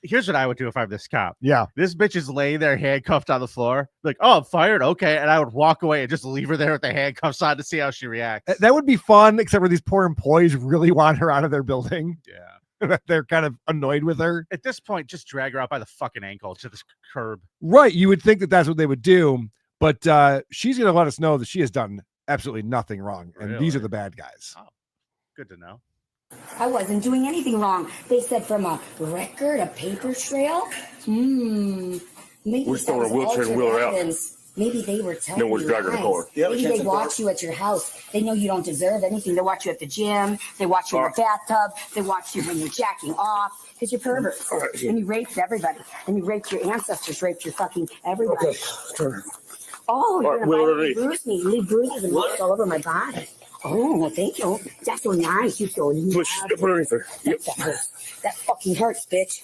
Speaker 1: Here's what I would do if I'm this cop.
Speaker 2: Yeah.
Speaker 1: This bitch is laying there handcuffed on the floor. Like, oh, I'm fired. Okay. And I would walk away and just leave her there with the handcuffs on to see how she reacts.
Speaker 2: That would be fun, except for these poor employees really want her out of their building.
Speaker 1: Yeah.
Speaker 2: They're kind of annoyed with her.
Speaker 1: At this point, just drag her out by the fucking ankle to this curb.
Speaker 2: Right. You would think that that's what they would do. But she's going to let us know that she has done absolutely nothing wrong. And these are the bad guys.
Speaker 1: Oh, good to know.
Speaker 18: I wasn't doing anything wrong. They said from a record, a paper trail. Maybe
Speaker 17: We're
Speaker 18: that
Speaker 17: still in a
Speaker 18: was
Speaker 17: wheelchair and wheel her out.
Speaker 18: evidence. Maybe they were telling
Speaker 17: No one's
Speaker 18: you
Speaker 17: dragging the
Speaker 18: lies.
Speaker 17: car.
Speaker 18: Maybe they watch you at your house. They know you don't deserve anything. They watch you at the gym. They watch you in the bathtub. They watch you when you're jacking off. Because you're perverts. And you raped everybody. And you raped your ancestors, raped your fucking everybody. Oh, you're going to bruise me. You leave bruises and marks all over my body. Oh, well, thank you. That's so nice. You so that fucking hurts, bitch.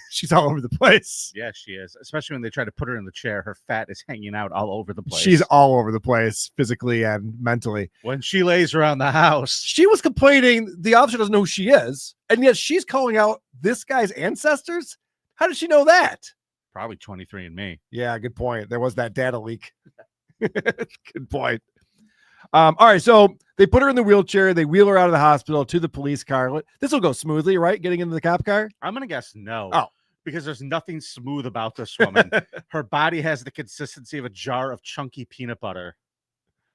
Speaker 2: She's all over the place.
Speaker 1: Yeah, she is. Especially when they try to put her in the chair. Her fat is hanging out all over the place.
Speaker 2: She's all over the place, physically and mentally.
Speaker 1: When she lays around the house.
Speaker 2: She was complaining the officer doesn't know who she is, and yet she's calling out this guy's ancestors? How did she know that?
Speaker 1: Probably 23andMe.
Speaker 2: Yeah, good point. There was that data leak. Good point. All right, so they put her in the wheelchair. They wheel her out of the hospital to the police car. This will go smoothly, right? Getting into the cop car?
Speaker 1: I'm going to guess no.
Speaker 2: Oh.
Speaker 1: Because there's nothing smooth about this woman. Her body has the consistency of a jar of chunky peanut butter.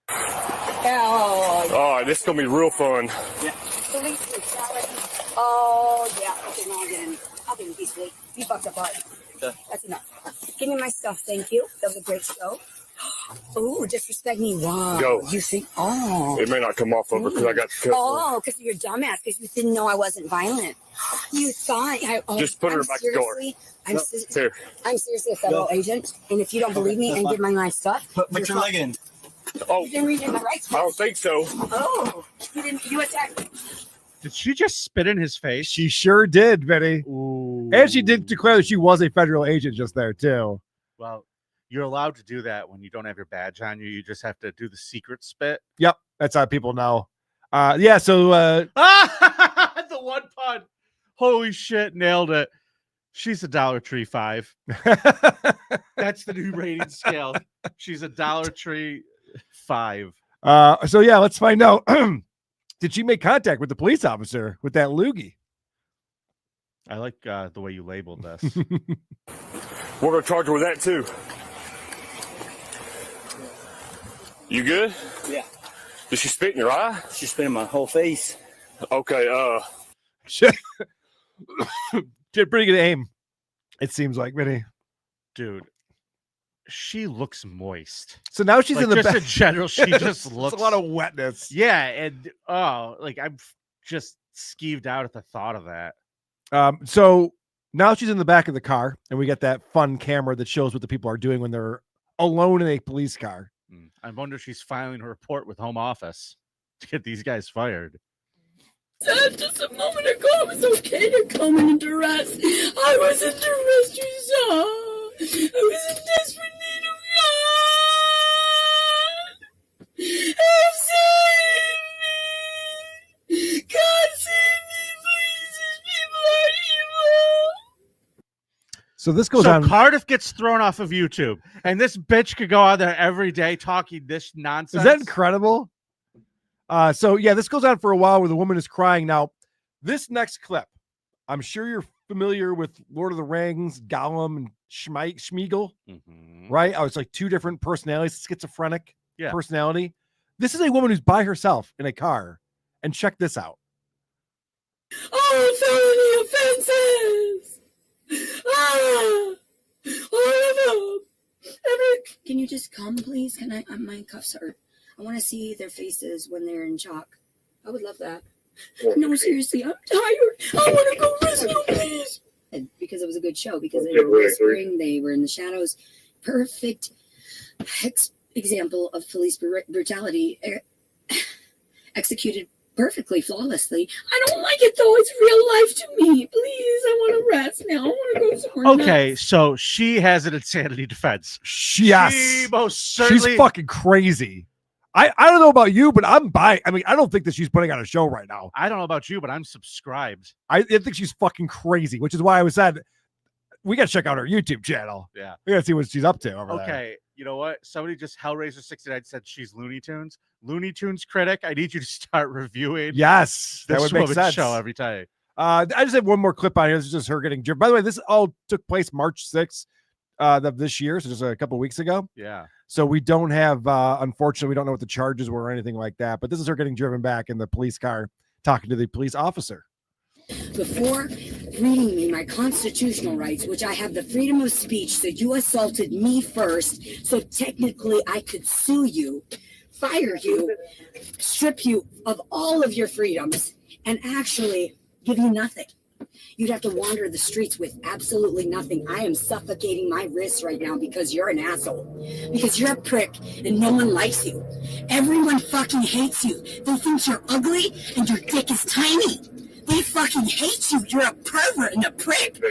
Speaker 17: Oh, this is going to be real fun.
Speaker 18: Yeah. Oh, yeah. Okay, no, I'll get in peacefully. You fucked up hard. Okay. That's enough. Give me my stuff, thank you. That was a great show. Oh, disrespect me. Wow.
Speaker 17: Go.
Speaker 18: You think, oh.
Speaker 17: It may not come off of her because I got to cut.
Speaker 18: Oh, because you're a dumbass, because you didn't know I wasn't violent. You thought
Speaker 17: just put her back the door.
Speaker 18: I'm seriously a federal agent, and if you don't believe me and give my stuff,
Speaker 16: put your leg in.
Speaker 17: Oh,
Speaker 18: you didn't read in the rights.
Speaker 17: I don't think so.
Speaker 18: Oh, you attacked me.
Speaker 1: Did she just spit in his face?
Speaker 2: She sure did, Vinny.
Speaker 1: Ooh.
Speaker 2: And she did declare that she was a federal agent just there, too.
Speaker 1: Well, you're allowed to do that when you don't have your badge on you. You just have to do the secret spit.
Speaker 2: Yep, that's how people know. Yeah, so...
Speaker 1: the one pun. Holy shit, nailed it. She's a Dollar Tree 5. That's the new rating scale. She's a Dollar Tree 5.
Speaker 2: So, yeah, let's find out. Did she make contact with the police officer with that loogie?
Speaker 1: I like the way you labeled this.
Speaker 17: We're going to charge her with that, too. You good?
Speaker 16: Yeah.
Speaker 17: Did she spit in your eye?
Speaker 16: She spit in my whole face.
Speaker 17: Okay,
Speaker 2: Did pretty good aim, it seems like, Vinny.
Speaker 1: Dude, she looks moist.
Speaker 2: So now she's in the
Speaker 1: back. In general, she just looks
Speaker 2: a lot of wetness.
Speaker 1: Yeah, and I'm just skeeved out at the thought of that.
Speaker 2: So now she's in the back of the car, and we get that fun camera that shows what the people are doing when they're alone in a police car.
Speaker 1: I wonder if she's filing a report with Home Office to get these guys fired.
Speaker 19: Just a moment ago, it was okay to come in duress. I was in duress, you saw. I was in desperate need of God. Help save me. God save me, please. These people are evil.
Speaker 2: So this goes on.
Speaker 1: Cardiff gets thrown off of YouTube, and this bitch could go out there every day talking this nonsense.
Speaker 2: Is that incredible? So yeah, this goes on for a while where the woman is crying. Now, this next clip, I'm sure you're familiar with Lord of the Rings, Gollum and Schmeagol, right? I was like two different personalities, schizophrenic personality. This is a woman who's by herself in a car, and check this out.
Speaker 19: Oh, felony offenses! All of them.
Speaker 18: Can you just come, please? Can I? My cuffs hurt. I want to see their faces when they're in shock. I would love that. No, seriously, I'm tired. I want to go rescue, please. Because it was a good show. Because they were whispering, they were in the shadows. Perfect example of police brutality executed perfectly, flawlessly. I don't like it though. It's real life to me. Please, I want to rest now. I want to go somewhere.
Speaker 1: Okay, so she has an insanity defense.
Speaker 2: Yes.
Speaker 1: She most certainly.
Speaker 2: She's fucking crazy. I don't know about you, but I don't think that she's putting on a show right now.
Speaker 1: I don't know about you, but I'm subscribed.
Speaker 2: I think she's fucking crazy, which is why I was said we got to check out her YouTube channel.
Speaker 1: Yeah.
Speaker 2: We got to see what she's up to over there.
Speaker 1: Okay, you know what? Somebody just Hellraiser69 said she's Looney Tunes. Looney Tunes critic, I need you to start reviewing.
Speaker 2: Yes, that would make sense.
Speaker 1: Show every time.
Speaker 2: I just have one more clip on here. This is just her getting driven. By the way, this all took place March 6th. of this year, so just a couple weeks ago.
Speaker 1: Yeah.
Speaker 2: So we don't have, unfortunately, we don't know what the charges were or anything like that. But this is her getting driven back in the police car, talking to the police officer.
Speaker 18: Before reading me my constitutional rights, which I have the freedom of speech, so you assaulted me first, so technically I could sue you, fire you, strip you of all of your freedoms, and actually give you nothing. You'd have to wander the streets with absolutely nothing. I am suffocating my wrists right now because you're an asshole. Because you're a prick and no one likes you. Everyone fucking hates you. They think you're ugly and your dick is tiny. They fucking hate you. You're a pervert and a prick.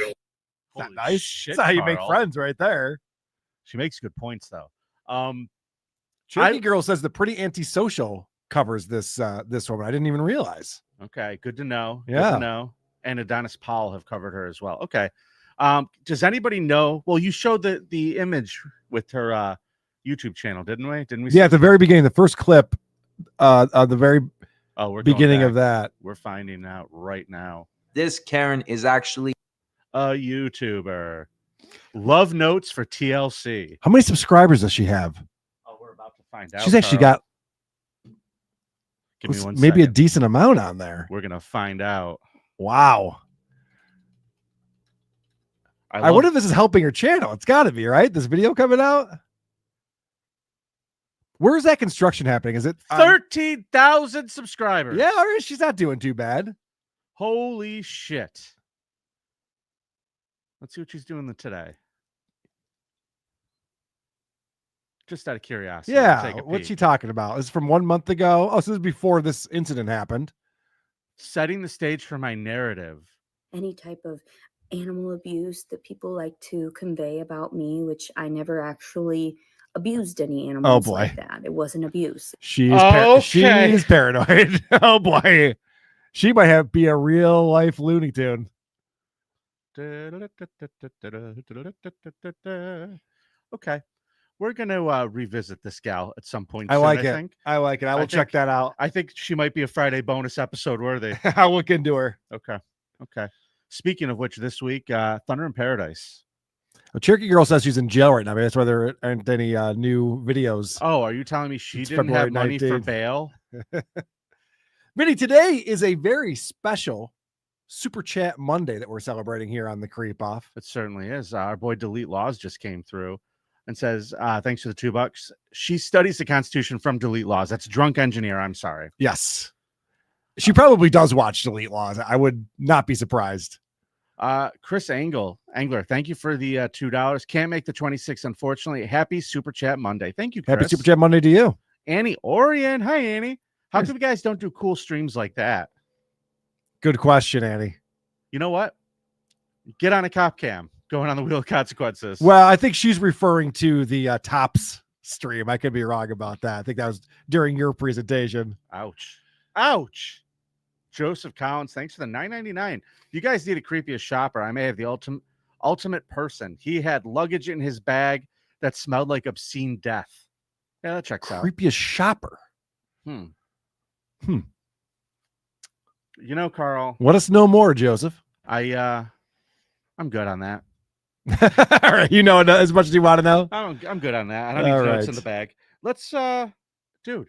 Speaker 2: Not nice.
Speaker 1: Shit,
Speaker 2: That's how you make
Speaker 1: Karl.
Speaker 2: friends right there.
Speaker 1: She makes good points, though.
Speaker 2: Cherokee Girl says the Pretty Antisocial covers this woman. I didn't even realize.
Speaker 1: Okay, good to know.
Speaker 2: Yeah.
Speaker 1: Good to know. And Adonis Powell have covered her as well. Okay. Does anybody know? Well, you showed the image with her YouTube channel, didn't we? Didn't we?
Speaker 2: Yeah, at the very beginning, the first clip, the very
Speaker 1: we're
Speaker 2: beginning
Speaker 1: going
Speaker 2: of that.
Speaker 1: We're finding out right now.
Speaker 14: This Karen is actually
Speaker 1: a YouTuber. Love notes for TLC.
Speaker 2: How many subscribers does she have?
Speaker 1: Oh, we're about to find out.
Speaker 2: She's actually
Speaker 1: Karl.
Speaker 2: got
Speaker 1: Give me one
Speaker 2: maybe
Speaker 1: second.
Speaker 2: a decent amount on there.
Speaker 1: We're gonna find out.
Speaker 2: Wow. I wonder if this is helping her channel. It's got to be, right? This video coming out. Where's that construction happening? Is it
Speaker 1: 13,000 subscribers?
Speaker 2: Yeah, all right. She's not doing too bad.
Speaker 1: Holy shit. Let's see what she's doing today. Just out of curiosity.
Speaker 2: Yeah.
Speaker 1: Take a
Speaker 2: What's
Speaker 1: peek.
Speaker 2: she talking about? This is from 1 month ago. Oh, so this is before this incident happened.
Speaker 1: Setting the stage for my narrative.
Speaker 20: Any type of animal abuse that people like to convey about me, which I never actually abused any animals
Speaker 2: boy.
Speaker 20: like that. It wasn't abuse.
Speaker 2: She is paranoid. Oh boy. She might be a real life Looney Tune.
Speaker 1: Okay. We're going to revisit this gal at some point.
Speaker 2: I
Speaker 1: soon,
Speaker 2: like
Speaker 1: I
Speaker 2: it.
Speaker 1: think.
Speaker 2: I like it. I will check that out.
Speaker 1: I think she might be a Friday bonus episode worthy.
Speaker 2: I'll look into her.
Speaker 1: Okay. Speaking of which, this week, Thunder in Paradise.
Speaker 2: Well, Cherokee Girl says she's in jail right now. Maybe that's why there aren't any new videos.
Speaker 1: Oh, are you telling me she
Speaker 2: It's
Speaker 1: didn't
Speaker 2: February
Speaker 1: have money for
Speaker 2: 19th.
Speaker 1: bail?
Speaker 2: Vinny, today is a very special Super Chat Monday that we're celebrating here on the Creep Off.
Speaker 1: It certainly is. Our boy Delete Laws just came through and says, thanks for the $2. She studies the Constitution from Delete Laws. That's Drunk Engineer. I'm sorry.
Speaker 2: Yes. She probably does watch Delete Laws. I would not be surprised.
Speaker 1: Chris Angler, thank you for the $2. Can't make the 26th, unfortunately. Happy Super Chat Monday. Thank you, Chris.
Speaker 2: Happy Super Chat Monday to you.
Speaker 1: Annie Orion. Hi, Annie. How come you guys don't do cool streams like that?
Speaker 2: Good question, Annie.
Speaker 1: You know what? Get on a cop cam. Going on the Wheel of Consequences.
Speaker 2: Well, I think she's referring to the Tops stream. I could be wrong about that. I think that was during your presentation.
Speaker 1: Ouch. Joseph Collins, thanks for the $9.99. You guys need a creepiest shopper. I may have the ultimate person. He had luggage in his bag that smelled like obscene death. Yeah, that checks out.
Speaker 2: Creepiest shopper.
Speaker 1: You know, Karl.
Speaker 2: Let us know more, Joseph.
Speaker 1: I'm good on that.
Speaker 2: All right, you know as much as you want to know.
Speaker 1: I'm good on that. I don't need
Speaker 2: All
Speaker 1: notes
Speaker 2: right.
Speaker 1: in the bag. Let's dude,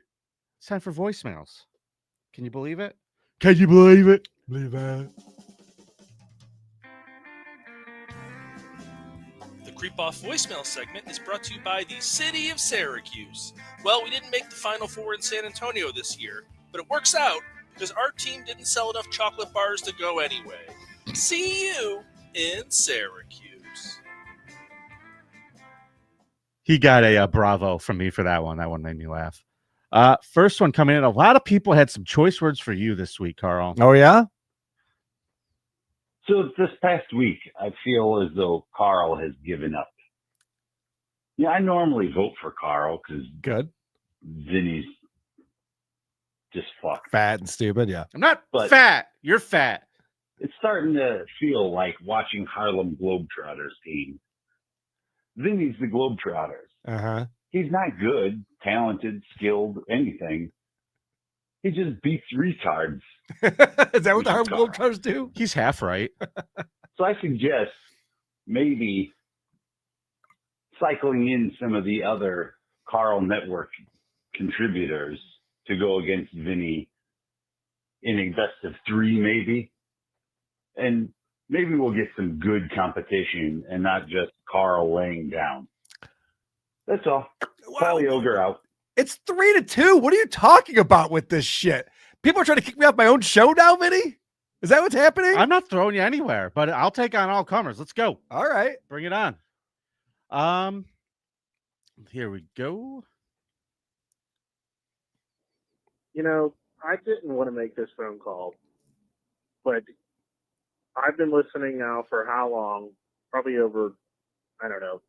Speaker 1: it's time for voicemails. Can you believe it?
Speaker 2: Can you believe it? Believe it.
Speaker 21: The Creep Off voicemail segment is brought to you by the City of Syracuse. Well, we didn't make the Final Four in San Antonio this year, but it works out because our team didn't sell enough chocolate bars to go anyway. See you in Syracuse.
Speaker 1: He got a bravo from me for that one. That one made me laugh. First one coming in. A lot of people had some choice words for you this week, Karl.
Speaker 2: Oh, yeah?
Speaker 22: So this past week, I feel as though Karl has given up. Yeah, I normally vote for Karl because Vinny's just fucked.
Speaker 2: Fat and stupid, yeah.
Speaker 1: I'm not fat. You're fat.
Speaker 22: It's starting to feel like watching Harlem Globetrotters team. Vinny's the Globetrotters.
Speaker 2: Uh-huh.
Speaker 22: He's not good, talented, skilled, anything. He just beats retards.
Speaker 2: Is that what the Harlem Globetrotters do?
Speaker 1: He's half right.
Speaker 22: So I suggest maybe cycling in some of the other Karl Network contributors to go against Vinny in a best of 3, maybe. And maybe we'll get some good competition and not just Karl laying down. That's all. Paulie Ogre out.
Speaker 2: It's 3-2. What are you talking about with this shit? People are trying to kick me off my own show now, Vinny? Is that what's happening?
Speaker 1: I'm not throwing you anywhere, but I'll take on all comers. Let's go.
Speaker 2: All right.
Speaker 1: Bring it on. Here we go.
Speaker 3: You know, I didn't want to make this phone call, but I've been listening now for how long? Probably over, I don't know,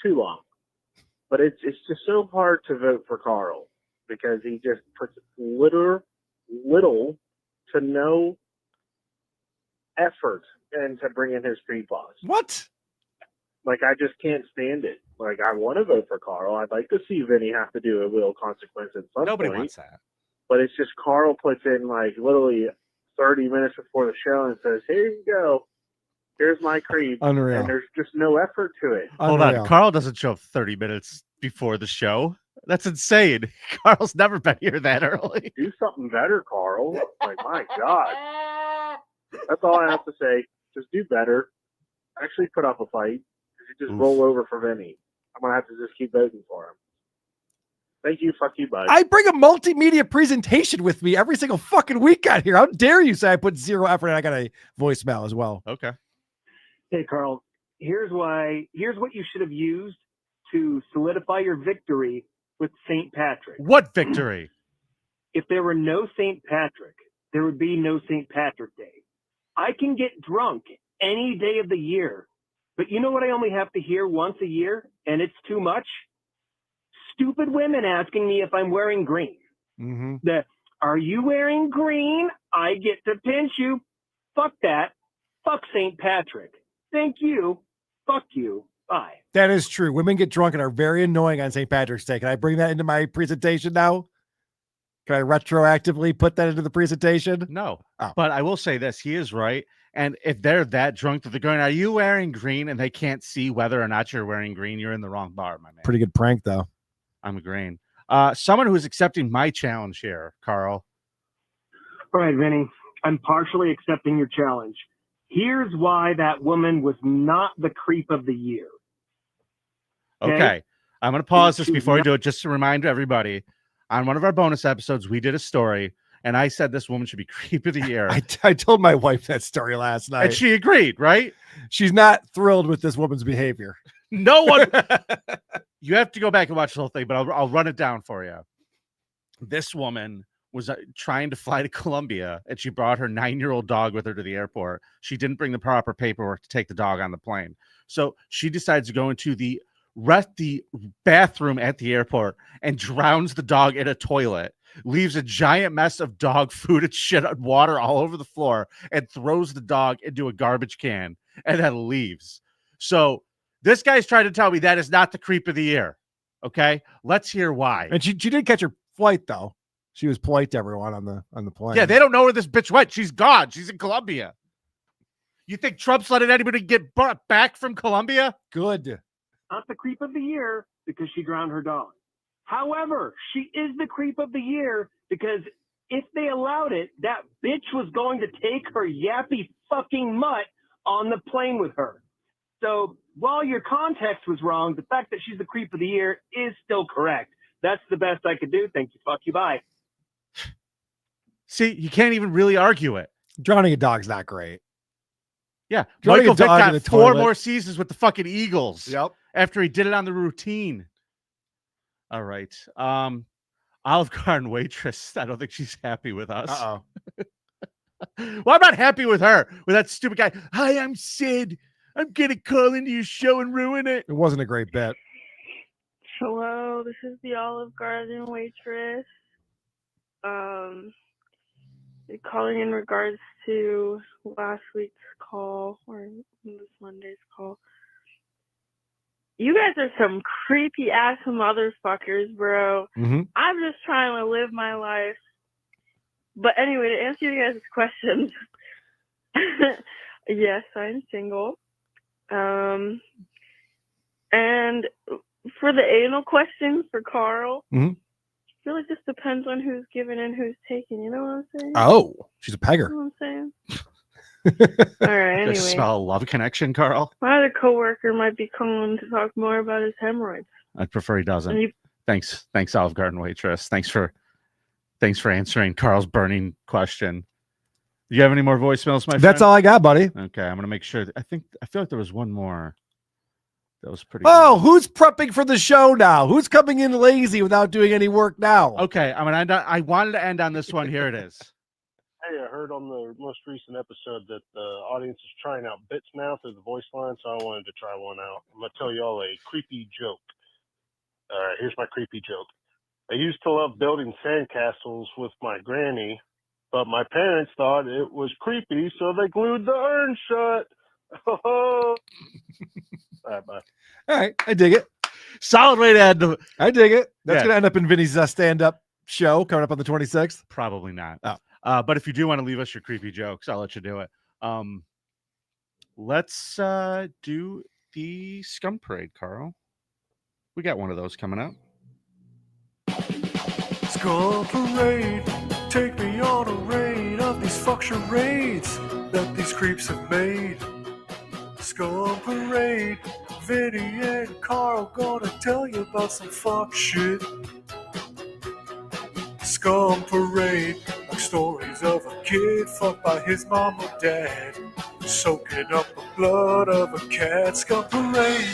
Speaker 3: too long. But it's just so hard to vote for Karl because he just puts little to no effort into bringing his street boss.
Speaker 2: What?
Speaker 3: Like, I just can't stand it. Like, I want to vote for Karl. I'd like to see Vinny have to do a little consequence at some
Speaker 1: Nobody
Speaker 3: point.
Speaker 1: wants that.
Speaker 3: But it's just Karl puts in, like, literally 30 minutes before the show and says, here you go. Here's my creep.
Speaker 2: Unreal.
Speaker 3: And there's just no effort to it.
Speaker 1: Hold on. Karl doesn't show up 30 minutes before the show. That's insane. Karl's never been here that early.
Speaker 3: Do something better, Karl. Like, my God. That's all I have to say. Just do better. Actually put up a fight. You just roll over for Vinny. I'm going to have to just keep voting for him. Thank you. Fuck you, bud.
Speaker 2: I bring a multimedia presentation with me every single fucking week out here. How dare you say I put 0 effort and I got a voicemail as well.
Speaker 1: Okay.
Speaker 4: Hey, Karl, here's what you should have used to solidify your victory with St. Patrick.
Speaker 1: What victory?
Speaker 4: If there were no St. Patrick, there would be no St. Patrick Day. I can get drunk any day of the year, but you know what I only have to hear once a year, and it's too much? Stupid women asking me if I'm wearing green.
Speaker 2: Mm-hmm.
Speaker 4: Are you wearing green? I get to pinch you. Fuck that. Fuck St. Patrick. Thank you. Fuck you. Bye.
Speaker 2: That is true. Women get drunk and are very annoying on St. Patrick's Day. Can I bring that into my presentation now? Can I retroactively put that into the presentation?
Speaker 1: No.
Speaker 2: Oh.
Speaker 1: But I will say this. He is right. And if they're that drunk that they're going, are you wearing green? And they can't see whether or not you're wearing green, you're in the wrong bar, my man.
Speaker 2: Pretty good prank, though.
Speaker 1: I'm agreeing. Someone who is accepting my challenge here, Karl.
Speaker 4: All right, Vinny. I'm partially accepting your challenge. Here's why that woman was not the creep of the year.
Speaker 1: Okay. I'm going to pause this before we do it, just to remind everybody. On one of our bonus episodes, we did a story, and I said this woman should be creep of the year.
Speaker 2: I told my wife that story last night.
Speaker 1: And she agreed, right?
Speaker 2: She's not thrilled with this woman's behavior.
Speaker 1: No one. You have to go back and watch the whole thing, but I'll run it down for you. This woman was trying to fly to Colombia, and she brought her 9-year-old dog with her to the airport. She didn't bring the proper paperwork to take the dog on the plane. So she decides to go into the bathroom at the airport and drowns the dog in a toilet, leaves a giant mess of dog food and shit and water all over the floor, and throws the dog into a garbage can and then leaves. So this guy's trying to tell me that is not the creep of the year. Okay, let's hear why.
Speaker 2: And she did catch her flight, though. She was polite to everyone on the plane.
Speaker 1: Yeah, they don't know where this bitch went. She's gone. She's in Colombia. You think Trump's letting anybody get brought back from Colombia?
Speaker 2: Good.
Speaker 4: Not the creep of the year because she drowned her dog. However, she is the creep of the year because if they allowed it, that bitch was going to take her yappy fucking mutt on the plane with her. So while your context was wrong, the fact that she's the creep of the year is still correct. That's the best I could do. Thank you. Fuck you. Bye.
Speaker 1: See, you can't even really argue it.
Speaker 2: Drowning a dog's not great.
Speaker 1: Yeah,
Speaker 2: Drowning
Speaker 1: Michael
Speaker 2: a
Speaker 1: Vick
Speaker 2: dog in
Speaker 1: got
Speaker 2: the
Speaker 1: 4
Speaker 2: toilet.
Speaker 1: more seasons with the fucking Eagles.
Speaker 2: Yep.
Speaker 1: After he did it on the routine. All right. Olive Garden waitress. I don't think she's happy with us.
Speaker 2: Uh-oh.
Speaker 1: Well, I'm not happy with her, with that stupid guy. Hi, I'm Sid. I'm going to call into your show and ruin it.
Speaker 2: It wasn't a great bet.
Speaker 23: Hello, this is the Olive Garden waitress. Calling in regards to last week's call or this Monday's call. You guys are some creepy ass motherfuckers, bro.
Speaker 2: Mm-hmm.
Speaker 23: I'm just trying to live my life. But anyway, to answer you guys' questions, yes, I'm single. And for the anal question for Karl,
Speaker 2: Mhm.
Speaker 23: I feel like this depends on who's giving and who's taking. You know what I'm saying?
Speaker 2: Oh, she's a pegger.
Speaker 23: You know what I'm saying? All right,
Speaker 1: Just
Speaker 23: anyway.
Speaker 1: smell a love connection, Karl.
Speaker 23: My other coworker might be calling to talk more about his hemorrhoids.
Speaker 1: I'd prefer he doesn't.
Speaker 23: And you-
Speaker 1: Thanks, Olive Garden waitress. Thanks for answering Karl's burning question. Do you have any more voicemails, my friend?
Speaker 2: That's all I got, buddy.
Speaker 1: Okay, I'm gonna make sure. I feel like there was one more. That was pretty.
Speaker 2: Oh, who's prepping for the show now? Who's coming in lazy without doing any work now?
Speaker 1: Okay, I'm gonna end on, I wanted to end on this one. Here it is.
Speaker 5: Hey, I heard on the most recent episode that the audience is trying out bits now through the voice line, so I wanted to try one out. I'm going to tell you all a creepy joke. All right, here's my creepy joke. I used to love building sandcastles with my granny, but my parents thought it was creepy, so they glued the urn shut. All right, bye.
Speaker 2: All right, I dig it.
Speaker 1: Solid way to end.
Speaker 2: I dig it. That's
Speaker 1: Yeah.
Speaker 2: going to end up in Vinny's stand-up show coming up on the 26th.
Speaker 1: Probably not.
Speaker 2: Oh.
Speaker 1: But if you do want to leave us your creepy jokes, I'll let you do it. Let's do the scum parade, Karl. We got one of those coming up.
Speaker 13: Skull Parade, take me on a raid of these fuck charades that these creeps have made. Skull Parade, Vinnie and Karl gonna tell you about some fuck shit. Scum Parade, like stories of a kid fucked by his mom or dad, soaking up the blood of a cat. Scum Parade.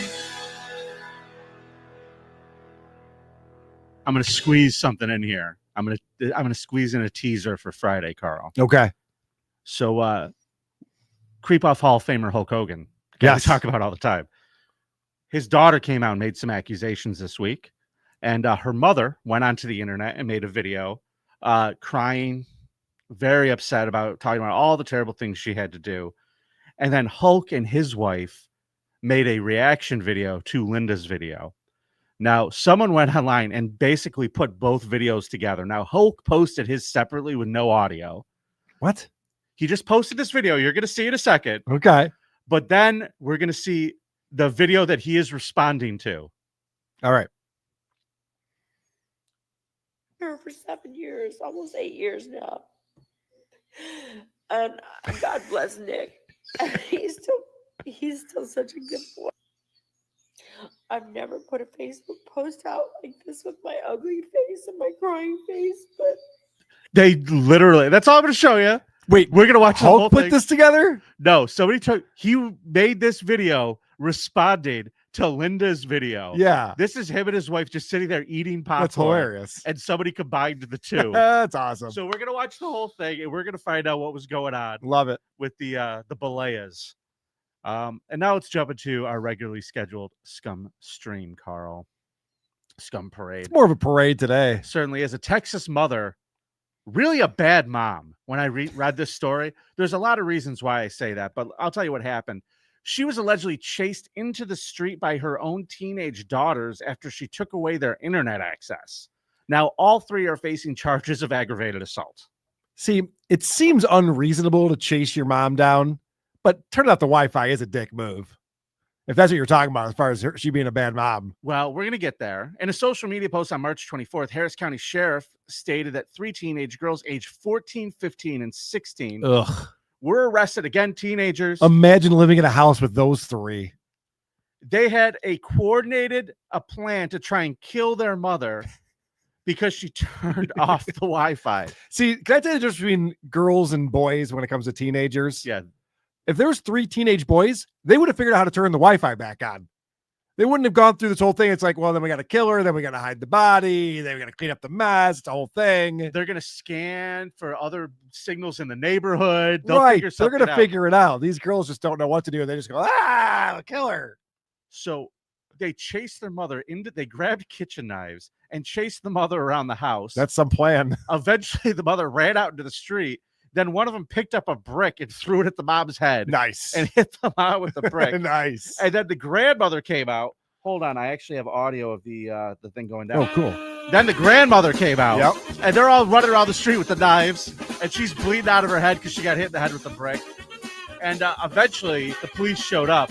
Speaker 1: I'm gonna squeeze something in here. I'm gonna squeeze in a teaser for Friday, Karl.
Speaker 2: Okay.
Speaker 1: So, creep off Hall of Famer Hulk Hogan. Guy
Speaker 2: Yes.
Speaker 1: we talk about all the time. His daughter came out and made some accusations this week, and her mother went onto the internet and made a video, crying, very upset about talking about all the terrible things she had to do. And then Hulk and his wife made a reaction video to Linda's video. Now, someone went online and basically put both videos together. Now, Hulk posted his separately with no audio.
Speaker 2: What?
Speaker 1: He just posted this video. You're going to see it in a second.
Speaker 2: Okay.
Speaker 1: But then we're going to see the video that he is responding to.
Speaker 2: All right.
Speaker 6: Here for 7 years, almost 8 years now. And God bless Nick. He's still such a good boy. I've never put a Facebook post out like this with my ugly face and my crying face, but
Speaker 1: They literally, that's all I'm going to show you.
Speaker 2: Wait,
Speaker 1: we're going to watch the whole
Speaker 2: Hulk put
Speaker 1: thing.
Speaker 2: this together?
Speaker 1: No, he made this video responding to Linda's video.
Speaker 2: Yeah.
Speaker 1: This is him and his wife just sitting there eating popcorn.
Speaker 2: That's hilarious.
Speaker 1: And somebody combined the two.
Speaker 2: That's awesome.
Speaker 1: So we're going to watch the whole thing and we're going to find out what was going on.
Speaker 2: Love it.
Speaker 1: With the Belayas. And now let's jump into our regularly scheduled scum stream, Karl. Scum parade.
Speaker 2: It's more of a parade today.
Speaker 1: Certainly, as a Texas mother, really a bad mom. When I read this story, there's a lot of reasons why I say that, but I'll tell you what happened. She was allegedly chased into the street by her own teenage daughters after she took away their internet access. Now, all three are facing charges of aggravated assault.
Speaker 2: See, it seems unreasonable to chase your mom down, but turning off the Wi-Fi is a dick move. If that's what you're talking about, as far as she being a bad mom.
Speaker 1: Well, we're going to get there. In a social media post on March 24th, Harris County Sheriff stated that 3 teenage girls aged 14, 15, and 16 were arrested. Again, teenagers.
Speaker 2: Imagine living in a house with those three.
Speaker 1: They had a plan to try and kill their mother because she turned off the Wi-Fi.
Speaker 2: See, can I tell you the difference between girls and boys when it comes to teenagers?
Speaker 1: Yeah.
Speaker 2: If there was 3 teenage boys, they would have figured out how to turn the Wi-Fi back on. They wouldn't have gone through this whole thing. It's like, well, then we got to kill her. Then we got to hide the body. Then we got to clean up the mess. It's a whole thing.
Speaker 1: They're going to scan for other signals in the neighborhood.
Speaker 2: Right.
Speaker 1: They're
Speaker 2: They're going to figure it out. These girls just don't know what to do. They just go, I'll kill her.
Speaker 1: So they chased their mother they grabbed kitchen knives and chased the mother around the house.
Speaker 2: That's some plan.
Speaker 1: Eventually, the mother ran out into the street. Then one of them picked up a brick and threw it at the mom's head.
Speaker 2: Nice.
Speaker 1: And hit the mom with the brick.
Speaker 2: Nice.
Speaker 1: And then the grandmother came out. Hold on, I actually have audio of the thing going down.
Speaker 2: Oh, cool.
Speaker 1: Then the grandmother came out.
Speaker 2: Yep.
Speaker 1: And they're all running around the street with the knives. And she's bleeding out of her head because she got hit in the head with the brick. And eventually, the police showed up.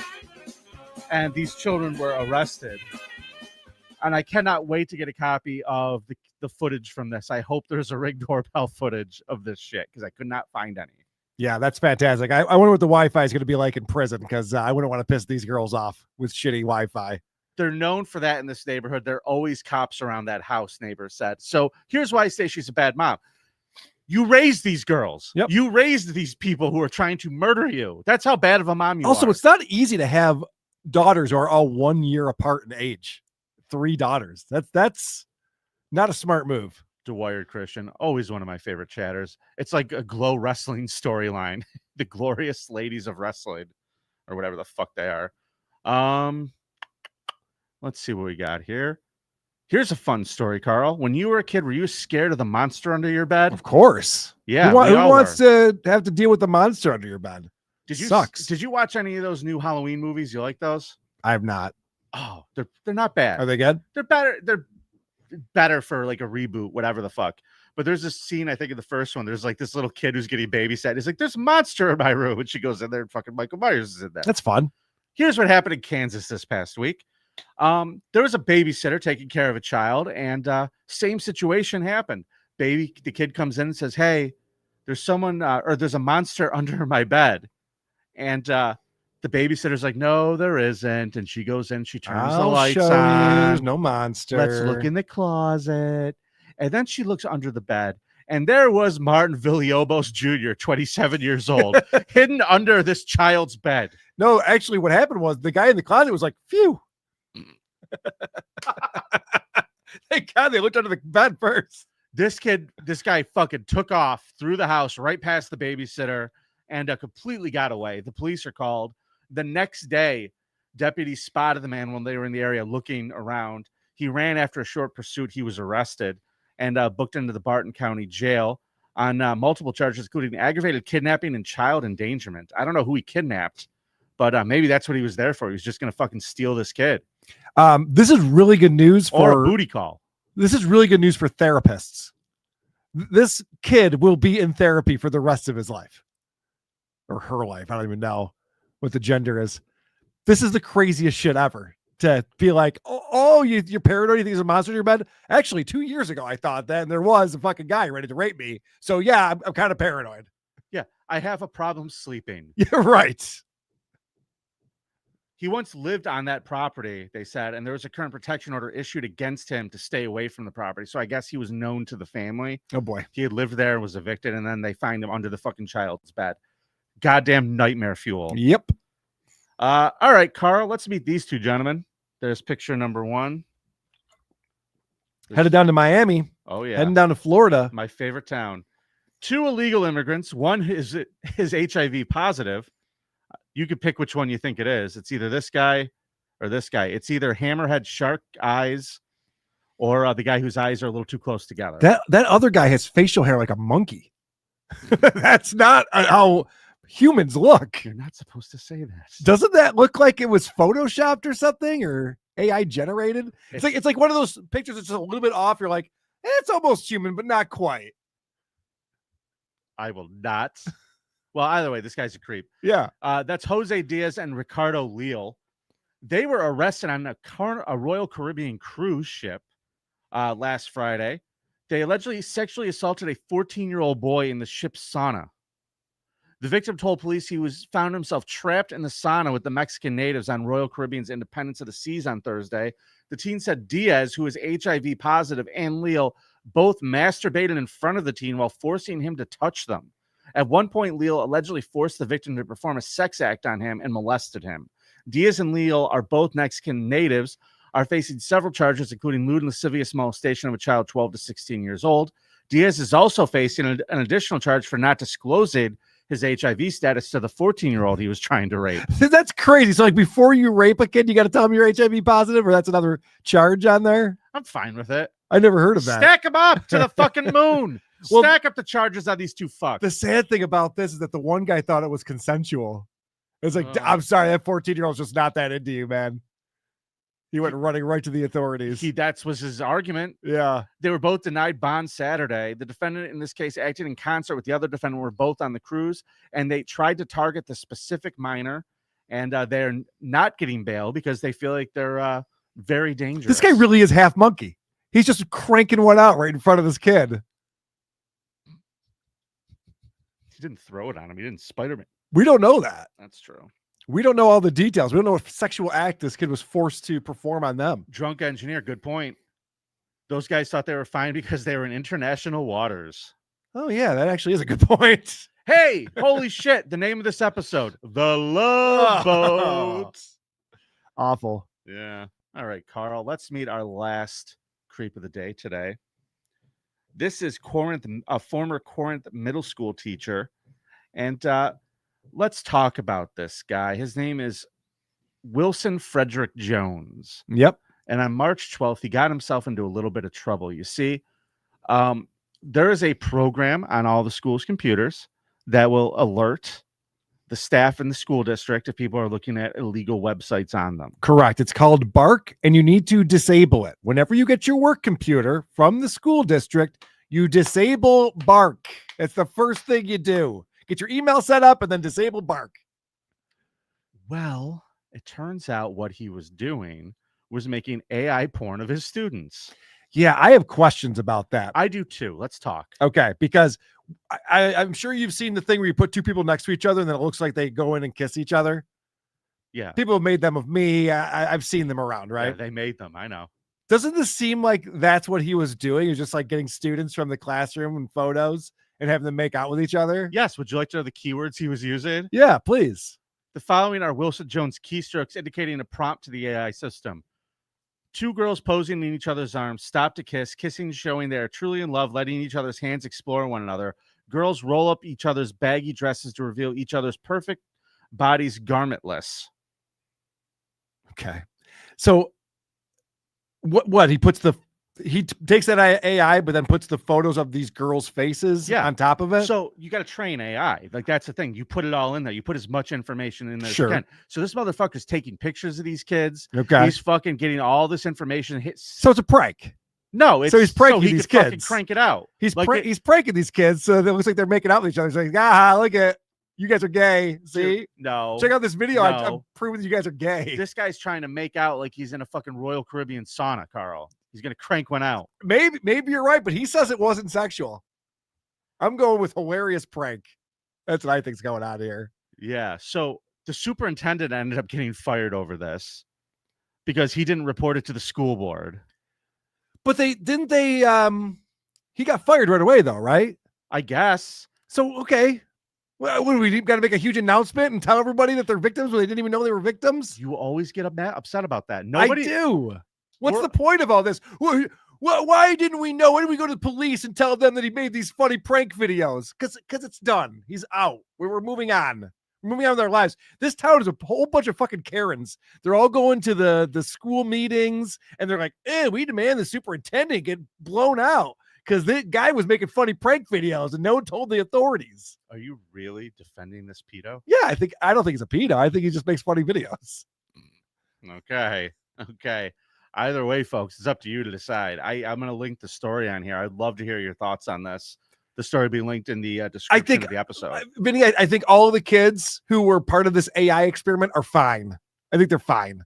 Speaker 1: and these children were arrested. And I cannot wait to get a copy of the footage from this. I hope there's a Ring doorbell footage of this shit because I could not find any.
Speaker 2: Yeah, that's fantastic. I wonder what the Wi-Fi is going to be like in prison because I wouldn't want to piss these girls off with shitty Wi-Fi.
Speaker 1: They're known for that in this neighborhood. There are always cops around that house, neighbor said. So here's why I say she's a bad mom. You raised these girls.
Speaker 2: Yep.
Speaker 1: You raised these people who are trying to murder you. That's how bad of a mom you are.
Speaker 2: Also, it's not easy to have daughters who are all 1 year apart in age. 3 daughters. That's not a smart move.
Speaker 1: DeWired Christian, always one of my favorite chatters. It's like a Glow wrestling storyline. The glorious ladies of wrestling, or whatever the fuck they are. Let's see what we got here. Here's a fun story, Carl. When you were a kid, were you scared of the monster under your bed?
Speaker 2: Of course.
Speaker 1: Yeah.
Speaker 2: Who wants to have to deal with the monster under your bed? Sucks.
Speaker 1: Did you watch any of those new Halloween movies? You like those?
Speaker 2: I have not.
Speaker 1: Oh, they're not bad.
Speaker 2: Are they good?
Speaker 1: They're better. They're better for like a reboot, whatever the fuck. But there's this scene, I think, in the first one. There's like this little kid who's getting babysat. He's like, "There's a monster in my room," and she goes in there, and fucking Michael Myers is in there.
Speaker 2: That's fun.
Speaker 1: Here's what happened in Kansas this past week. There was a babysitter taking care of a child, and same situation happened. The kid comes in and says, "Hey, there's someone, or there's a monster under my bed," and the babysitter's like, "No, there isn't." And she goes in, she turns the lights on.
Speaker 2: There's no monster.
Speaker 1: Let's look in the closet. And then she looks under the bed. And there was Martin Villalobos Jr., 27 years old, hidden under this child's bed.
Speaker 2: No, actually, what happened was the guy in the closet was like, phew. Thank God they looked under the bed first.
Speaker 1: This guy fucking took off through the house right past the babysitter and completely got away. The police are called. The next day, deputies spotted the man when they were in the area looking around. He ran after a short pursuit. He was arrested and booked into the Barton County Jail on multiple charges, including aggravated kidnapping and child endangerment. I don't know who he kidnapped, but maybe that's what he was there for. He was just going to fucking steal this kid.
Speaker 2: This is really good news for
Speaker 1: or a booty call.
Speaker 2: This is really good news for therapists. This kid will be in therapy for the rest of his life or her life. I don't even know what the gender is. This is the craziest shit ever. To be like, you're paranoid, you think there's a monster in your bed? Actually, 2 years ago, I thought that, and there was a fucking guy ready to rape me. So yeah, I'm kind of paranoid.
Speaker 1: Yeah, I have a problem sleeping.
Speaker 2: You're right.
Speaker 1: He once lived on that property, they said, and there was a current protection order issued against him to stay away from the property. So I guess he was known to the family.
Speaker 2: Oh boy.
Speaker 1: He had lived there and was evicted, and then they find him under the fucking child's bed. Goddamn nightmare fuel.
Speaker 2: Yep.
Speaker 1: All right, Carl, let's meet these two gentlemen. There's picture number one.
Speaker 2: Headed down to Miami.
Speaker 1: Oh, yeah.
Speaker 2: Heading down to Florida.
Speaker 1: My favorite town. 2 illegal immigrants. One is HIV positive. You could pick which one you think it is. It's either this guy or this guy. It's either hammerhead shark eyes or the guy whose eyes are a little too close together.
Speaker 2: That other guy has facial hair like a monkey. That's not how humans look.
Speaker 1: You're not supposed to say that.
Speaker 2: Doesn't that look like it was photoshopped or something or AI generated? It's like one of those pictures that's just a little bit off. You're like, it's almost human, but not quite.
Speaker 1: I will not. Well, either way, this guy's a creep.
Speaker 2: Yeah.
Speaker 1: That's Jose Diaz and Ricardo Leal. They were arrested on a Royal Caribbean cruise ship last Friday. They allegedly sexually assaulted a 14-year-old boy in the ship's sauna. The victim told police he found himself trapped in the sauna with the Mexican natives on Royal Caribbean's Independence of the Seas on Thursday. The teen said Diaz, who is HIV positive, and Leal both masturbated in front of the teen while forcing him to touch them. At one point, Leal allegedly forced the victim to perform a sex act on him and molested him. Diaz and Leal are both Mexican natives, are facing several charges, including lewd and lascivious molestation of a child 12 to 16 years old. Diaz is also facing an additional charge for not disclosing his HIV status to the 14-year-old he was trying to rape.
Speaker 2: That's crazy. So like before you rape a kid, you got to tell them you're HIV positive, or that's another charge on there?
Speaker 1: I'm fine with it.
Speaker 2: I never heard of that.
Speaker 1: Stack them up to the fucking moon. Well, stack up the charges on these two fucks.
Speaker 2: The sad thing about this is that the one guy thought it was consensual. It's like, I'm sorry, that 14-year-old's just not that into you, man. He went running right to the authorities.
Speaker 1: That was his argument.
Speaker 2: Yeah.
Speaker 1: They were both denied bond Saturday. The defendant in this case acted in concert with the other defendant. Were both on the cruise, and they tried to target the specific minor and they're not getting bail because they feel like they're very dangerous.
Speaker 2: This guy really is half monkey. He's just cranking one out right in front of his kid.
Speaker 1: He didn't throw it on him. He didn't Spider-Man.
Speaker 2: We don't know that.
Speaker 1: That's true.
Speaker 2: We don't know all the details. We don't know what sexual act this kid was forced to perform on them.
Speaker 1: Drunk engineer. Good point. Those guys thought they were fine because they were in international waters.
Speaker 2: Oh, yeah, that actually is a good point.
Speaker 1: Hey, holy shit. The name of this episode, The Love Boat.
Speaker 2: Awful.
Speaker 1: Yeah. All right, Karl, let's meet our last creep of the day today. This is Corinth, a former Corinth middle school teacher. And let's talk about this guy. His name is Wilson Frederick Jones.
Speaker 2: Yep.
Speaker 1: And on March 12th, he got himself into a little bit of trouble. You see, there is a program on all the school's computers that will alert the staff in the school district if people are looking at illegal websites on them.
Speaker 2: Correct. It's called Bark, and you need to disable it. Whenever you get your work computer from the school district, you disable Bark. It's the first thing you do. Get your email set up and then disable Bark.
Speaker 1: Well, it turns out what he was doing was making AI porn of his students.
Speaker 2: Yeah, I have questions about that.
Speaker 1: I do too. Let's talk.
Speaker 2: Okay, because I'm sure you've seen the thing where you put two people next to each other and then it looks like they go in and kiss each other.
Speaker 1: Yeah.
Speaker 2: People have made them of me. I've seen them around, right?
Speaker 1: Yeah, they made them. I know.
Speaker 2: Doesn't this seem like that's what he was doing? He was just like getting students from the classroom and photos and having them make out with each other?
Speaker 1: Yes. Would you like to know the keywords he was using?
Speaker 2: Yeah, please.
Speaker 1: The following are Wilson Jones keystrokes indicating a prompt to the AI system. Two girls posing in each other's arms, stop to kiss, kissing showing they are truly in love, letting each other's hands explore one another. Girls roll up each other's baggy dresses to reveal each other's perfect bodies garmentless.
Speaker 2: Okay. So what he puts takes that AI, but then puts the photos of these girls' faces on top of it.
Speaker 1: So you got to train AI. Like, that's the thing. You put it all in there. You put as much information in there as
Speaker 2: Sure.
Speaker 1: you can. So this motherfucker's taking pictures of these kids.
Speaker 2: Okay.
Speaker 1: He's fucking getting all this information.
Speaker 2: So it's a prank.
Speaker 1: No, it's
Speaker 2: so he's pranking
Speaker 1: he
Speaker 2: these
Speaker 1: could fucking
Speaker 2: kids.
Speaker 1: crank it out.
Speaker 2: He's
Speaker 1: Like
Speaker 2: he's pranking these kids, so it looks like they're making out with each other. He's like, look at you guys are gay. See?
Speaker 1: Dude, no.
Speaker 2: Check out this video.
Speaker 1: No.
Speaker 2: I'm proving you guys are gay.
Speaker 1: This guy's trying to make out like he's in a fucking Royal Caribbean sauna, Karl. He's gonna crank one out.
Speaker 2: Maybe you're right, but he says it wasn't sexual. I'm going with hilarious prank. That's what I think's going on here.
Speaker 1: Yeah. So the superintendent ended up getting fired over this because he didn't report it to the school board.
Speaker 2: But he got fired right away though, right?
Speaker 1: I guess.
Speaker 2: So okay. Well, what do we got to make a huge announcement and tell everybody that they're victims when they didn't even know they were victims?
Speaker 1: You always get upset about that.
Speaker 2: I do. What's the point of all this? Why didn't we know? Why didn't we go to the police and tell them that he made these funny prank videos? Because it's done. He's out. We're moving on. We're moving on with our lives. This town is a whole bunch of fucking Karens. They're all going to the school meetings and they're like, we demand the superintendent get blown out because the guy was making funny prank videos and no one told the authorities.
Speaker 1: Are you really defending this pedo?
Speaker 2: Yeah, I don't think he's a pedo. I think he just makes funny videos.
Speaker 1: Okay. Either way, folks, it's up to you to decide. I'm going to link the story on here. I'd love to hear your thoughts on this. The story will be linked in the description of the episode.
Speaker 2: Vinny, I think all of the kids who were part of this AI experiment are fine. I think they're fine.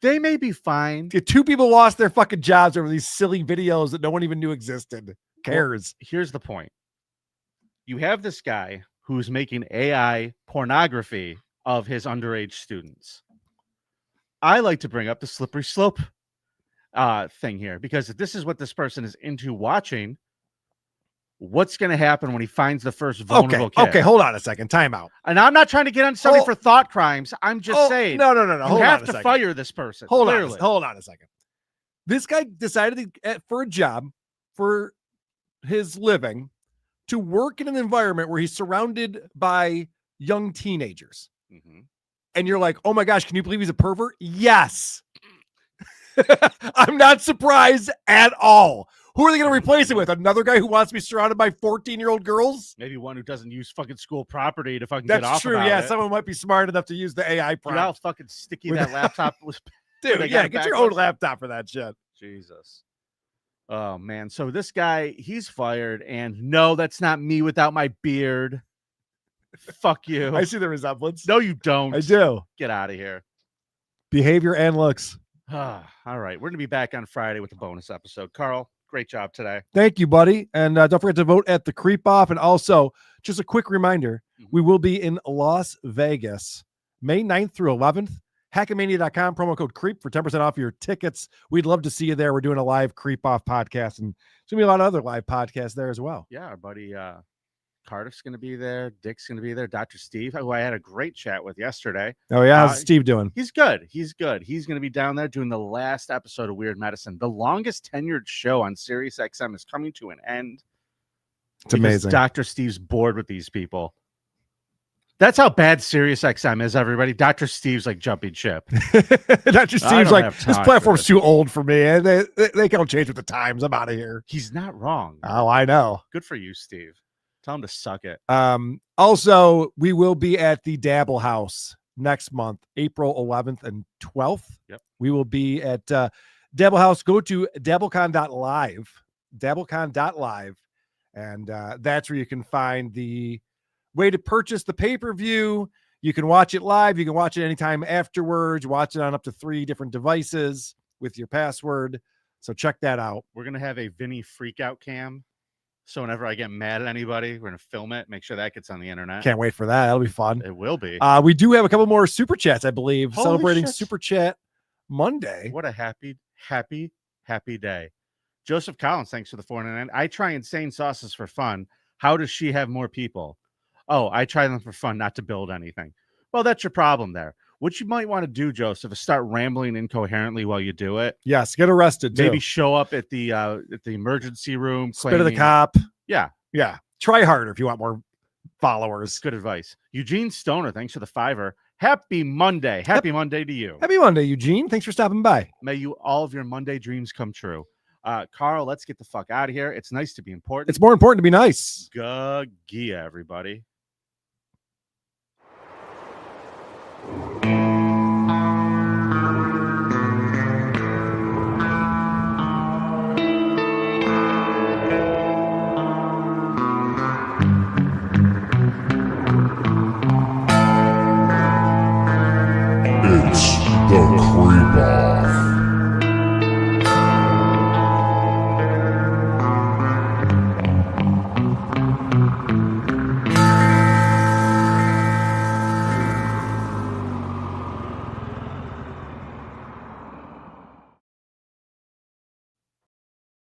Speaker 1: They may be fine.
Speaker 2: Two people lost their fucking jobs over these silly videos that no one even knew existed. Cares.
Speaker 1: Well, here's the point. You have this guy who's making AI pornography of his underage students. I like to bring up the slippery slope thing here, because if this is what this person is into watching, what's going to happen when he finds the first vulnerable kid?
Speaker 2: Okay, hold on a second. Time out.
Speaker 1: And I'm not trying to get on somebody for thought crimes. I'm just saying.
Speaker 2: No.
Speaker 1: You have to fire this person.
Speaker 2: Hold on a second. This guy decided for a job, for his living, to work in an environment where he's surrounded by young teenagers.
Speaker 1: Mm-hmm.
Speaker 2: And you're like, oh my gosh, can you believe he's a pervert? Yes. I'm not surprised at all. Who are they going to replace it with? Another guy who wants to be surrounded by 14-year-old girls?
Speaker 1: Maybe one who doesn't use fucking school property to fucking
Speaker 2: That's
Speaker 1: get off
Speaker 2: true.
Speaker 1: about
Speaker 2: Yeah,
Speaker 1: it.
Speaker 2: someone might be smart enough to use the AI prompt.
Speaker 1: Dude, how fucking sticky that laptop was.
Speaker 2: Dude, yeah, get your own laptop for that shit.
Speaker 1: Jesus. Oh, man. So this guy, he's fired. And no, that's not me without my beard. Fuck you.
Speaker 2: I see the resemblance.
Speaker 1: No, you don't.
Speaker 2: I do.
Speaker 1: Get out of here.
Speaker 2: Behavior and looks.
Speaker 1: All right. We're going to be back on Friday with a bonus episode. Carl, great job today.
Speaker 2: Thank you, buddy. And don't forget to vote at the Creep Off. And also, just a quick reminder, we will be in Las Vegas May 9th through 11th. Hackmania.com, promo code CREEP for 10% off your tickets. We'd love to see you there. We're doing a live Creep Off podcast, and there's going to be a lot of other live podcasts there as well.
Speaker 1: Yeah, our buddy Cardiff's going to be there. Dick's going to be there. Dr. Steve, who I had a great chat with yesterday.
Speaker 2: Oh, yeah? How's Steve doing?
Speaker 1: He's good. He's good. He's going to be down there doing the last episode of Weird Medicine. The longest tenured show on Sirius XM is coming to an end.
Speaker 2: It's amazing.
Speaker 1: Dr. Steve's bored with these people. That's how bad Sirius XM is, everybody. Dr. Steve's like jumping ship.
Speaker 2: Dr. Steve's like, this platform's too old for me. They can't change with the times. I'm out of here.
Speaker 1: He's not wrong.
Speaker 2: Oh, I know.
Speaker 1: Good for you, Steve. Tell him to suck it.
Speaker 2: Also, we will be at the Dabble House next month, April 11th and 12th.
Speaker 1: Yep.
Speaker 2: We will be at Dabble House. Go to dabblecon.live, dabblecon.live, and that's where you can find the way to purchase the pay-per-view. You can watch it live. You can watch it anytime afterwards. Watch it on up to 3 different devices with your password. So check that out.
Speaker 1: We're going to have a Vinny freakout cam. So whenever I get mad at anybody, we're going to film it, make sure that gets on the internet.
Speaker 2: Can't wait for that. That'll be fun.
Speaker 1: It will be.
Speaker 2: We do have a couple more Super Chats, I believe,
Speaker 1: Holy
Speaker 2: celebrating
Speaker 1: shit.
Speaker 2: Super Chat Monday.
Speaker 1: What a happy day. Joseph Collins, thanks for the 4.99. I try insane sauces for fun. How does she have more people? Oh, I try them for fun, not to build anything. Well, that's your problem there. What you might want to do, Joseph, is start rambling incoherently while you do it.
Speaker 2: Yes, get arrested too.
Speaker 1: Maybe show up at the emergency room.
Speaker 2: Spit at the cop.
Speaker 1: Yeah.
Speaker 2: Yeah. Try harder if you want more followers.
Speaker 1: Good advice. Eugene Stoner, thanks for the $5. Happy Monday. Happy Monday to you.
Speaker 2: Happy Monday, Eugene. Thanks for stopping by.
Speaker 1: May you all of your Monday dreams come true. Carl, let's get the fuck out of here. It's nice to be important.
Speaker 2: It's more important to be nice.
Speaker 1: Gia, everybody.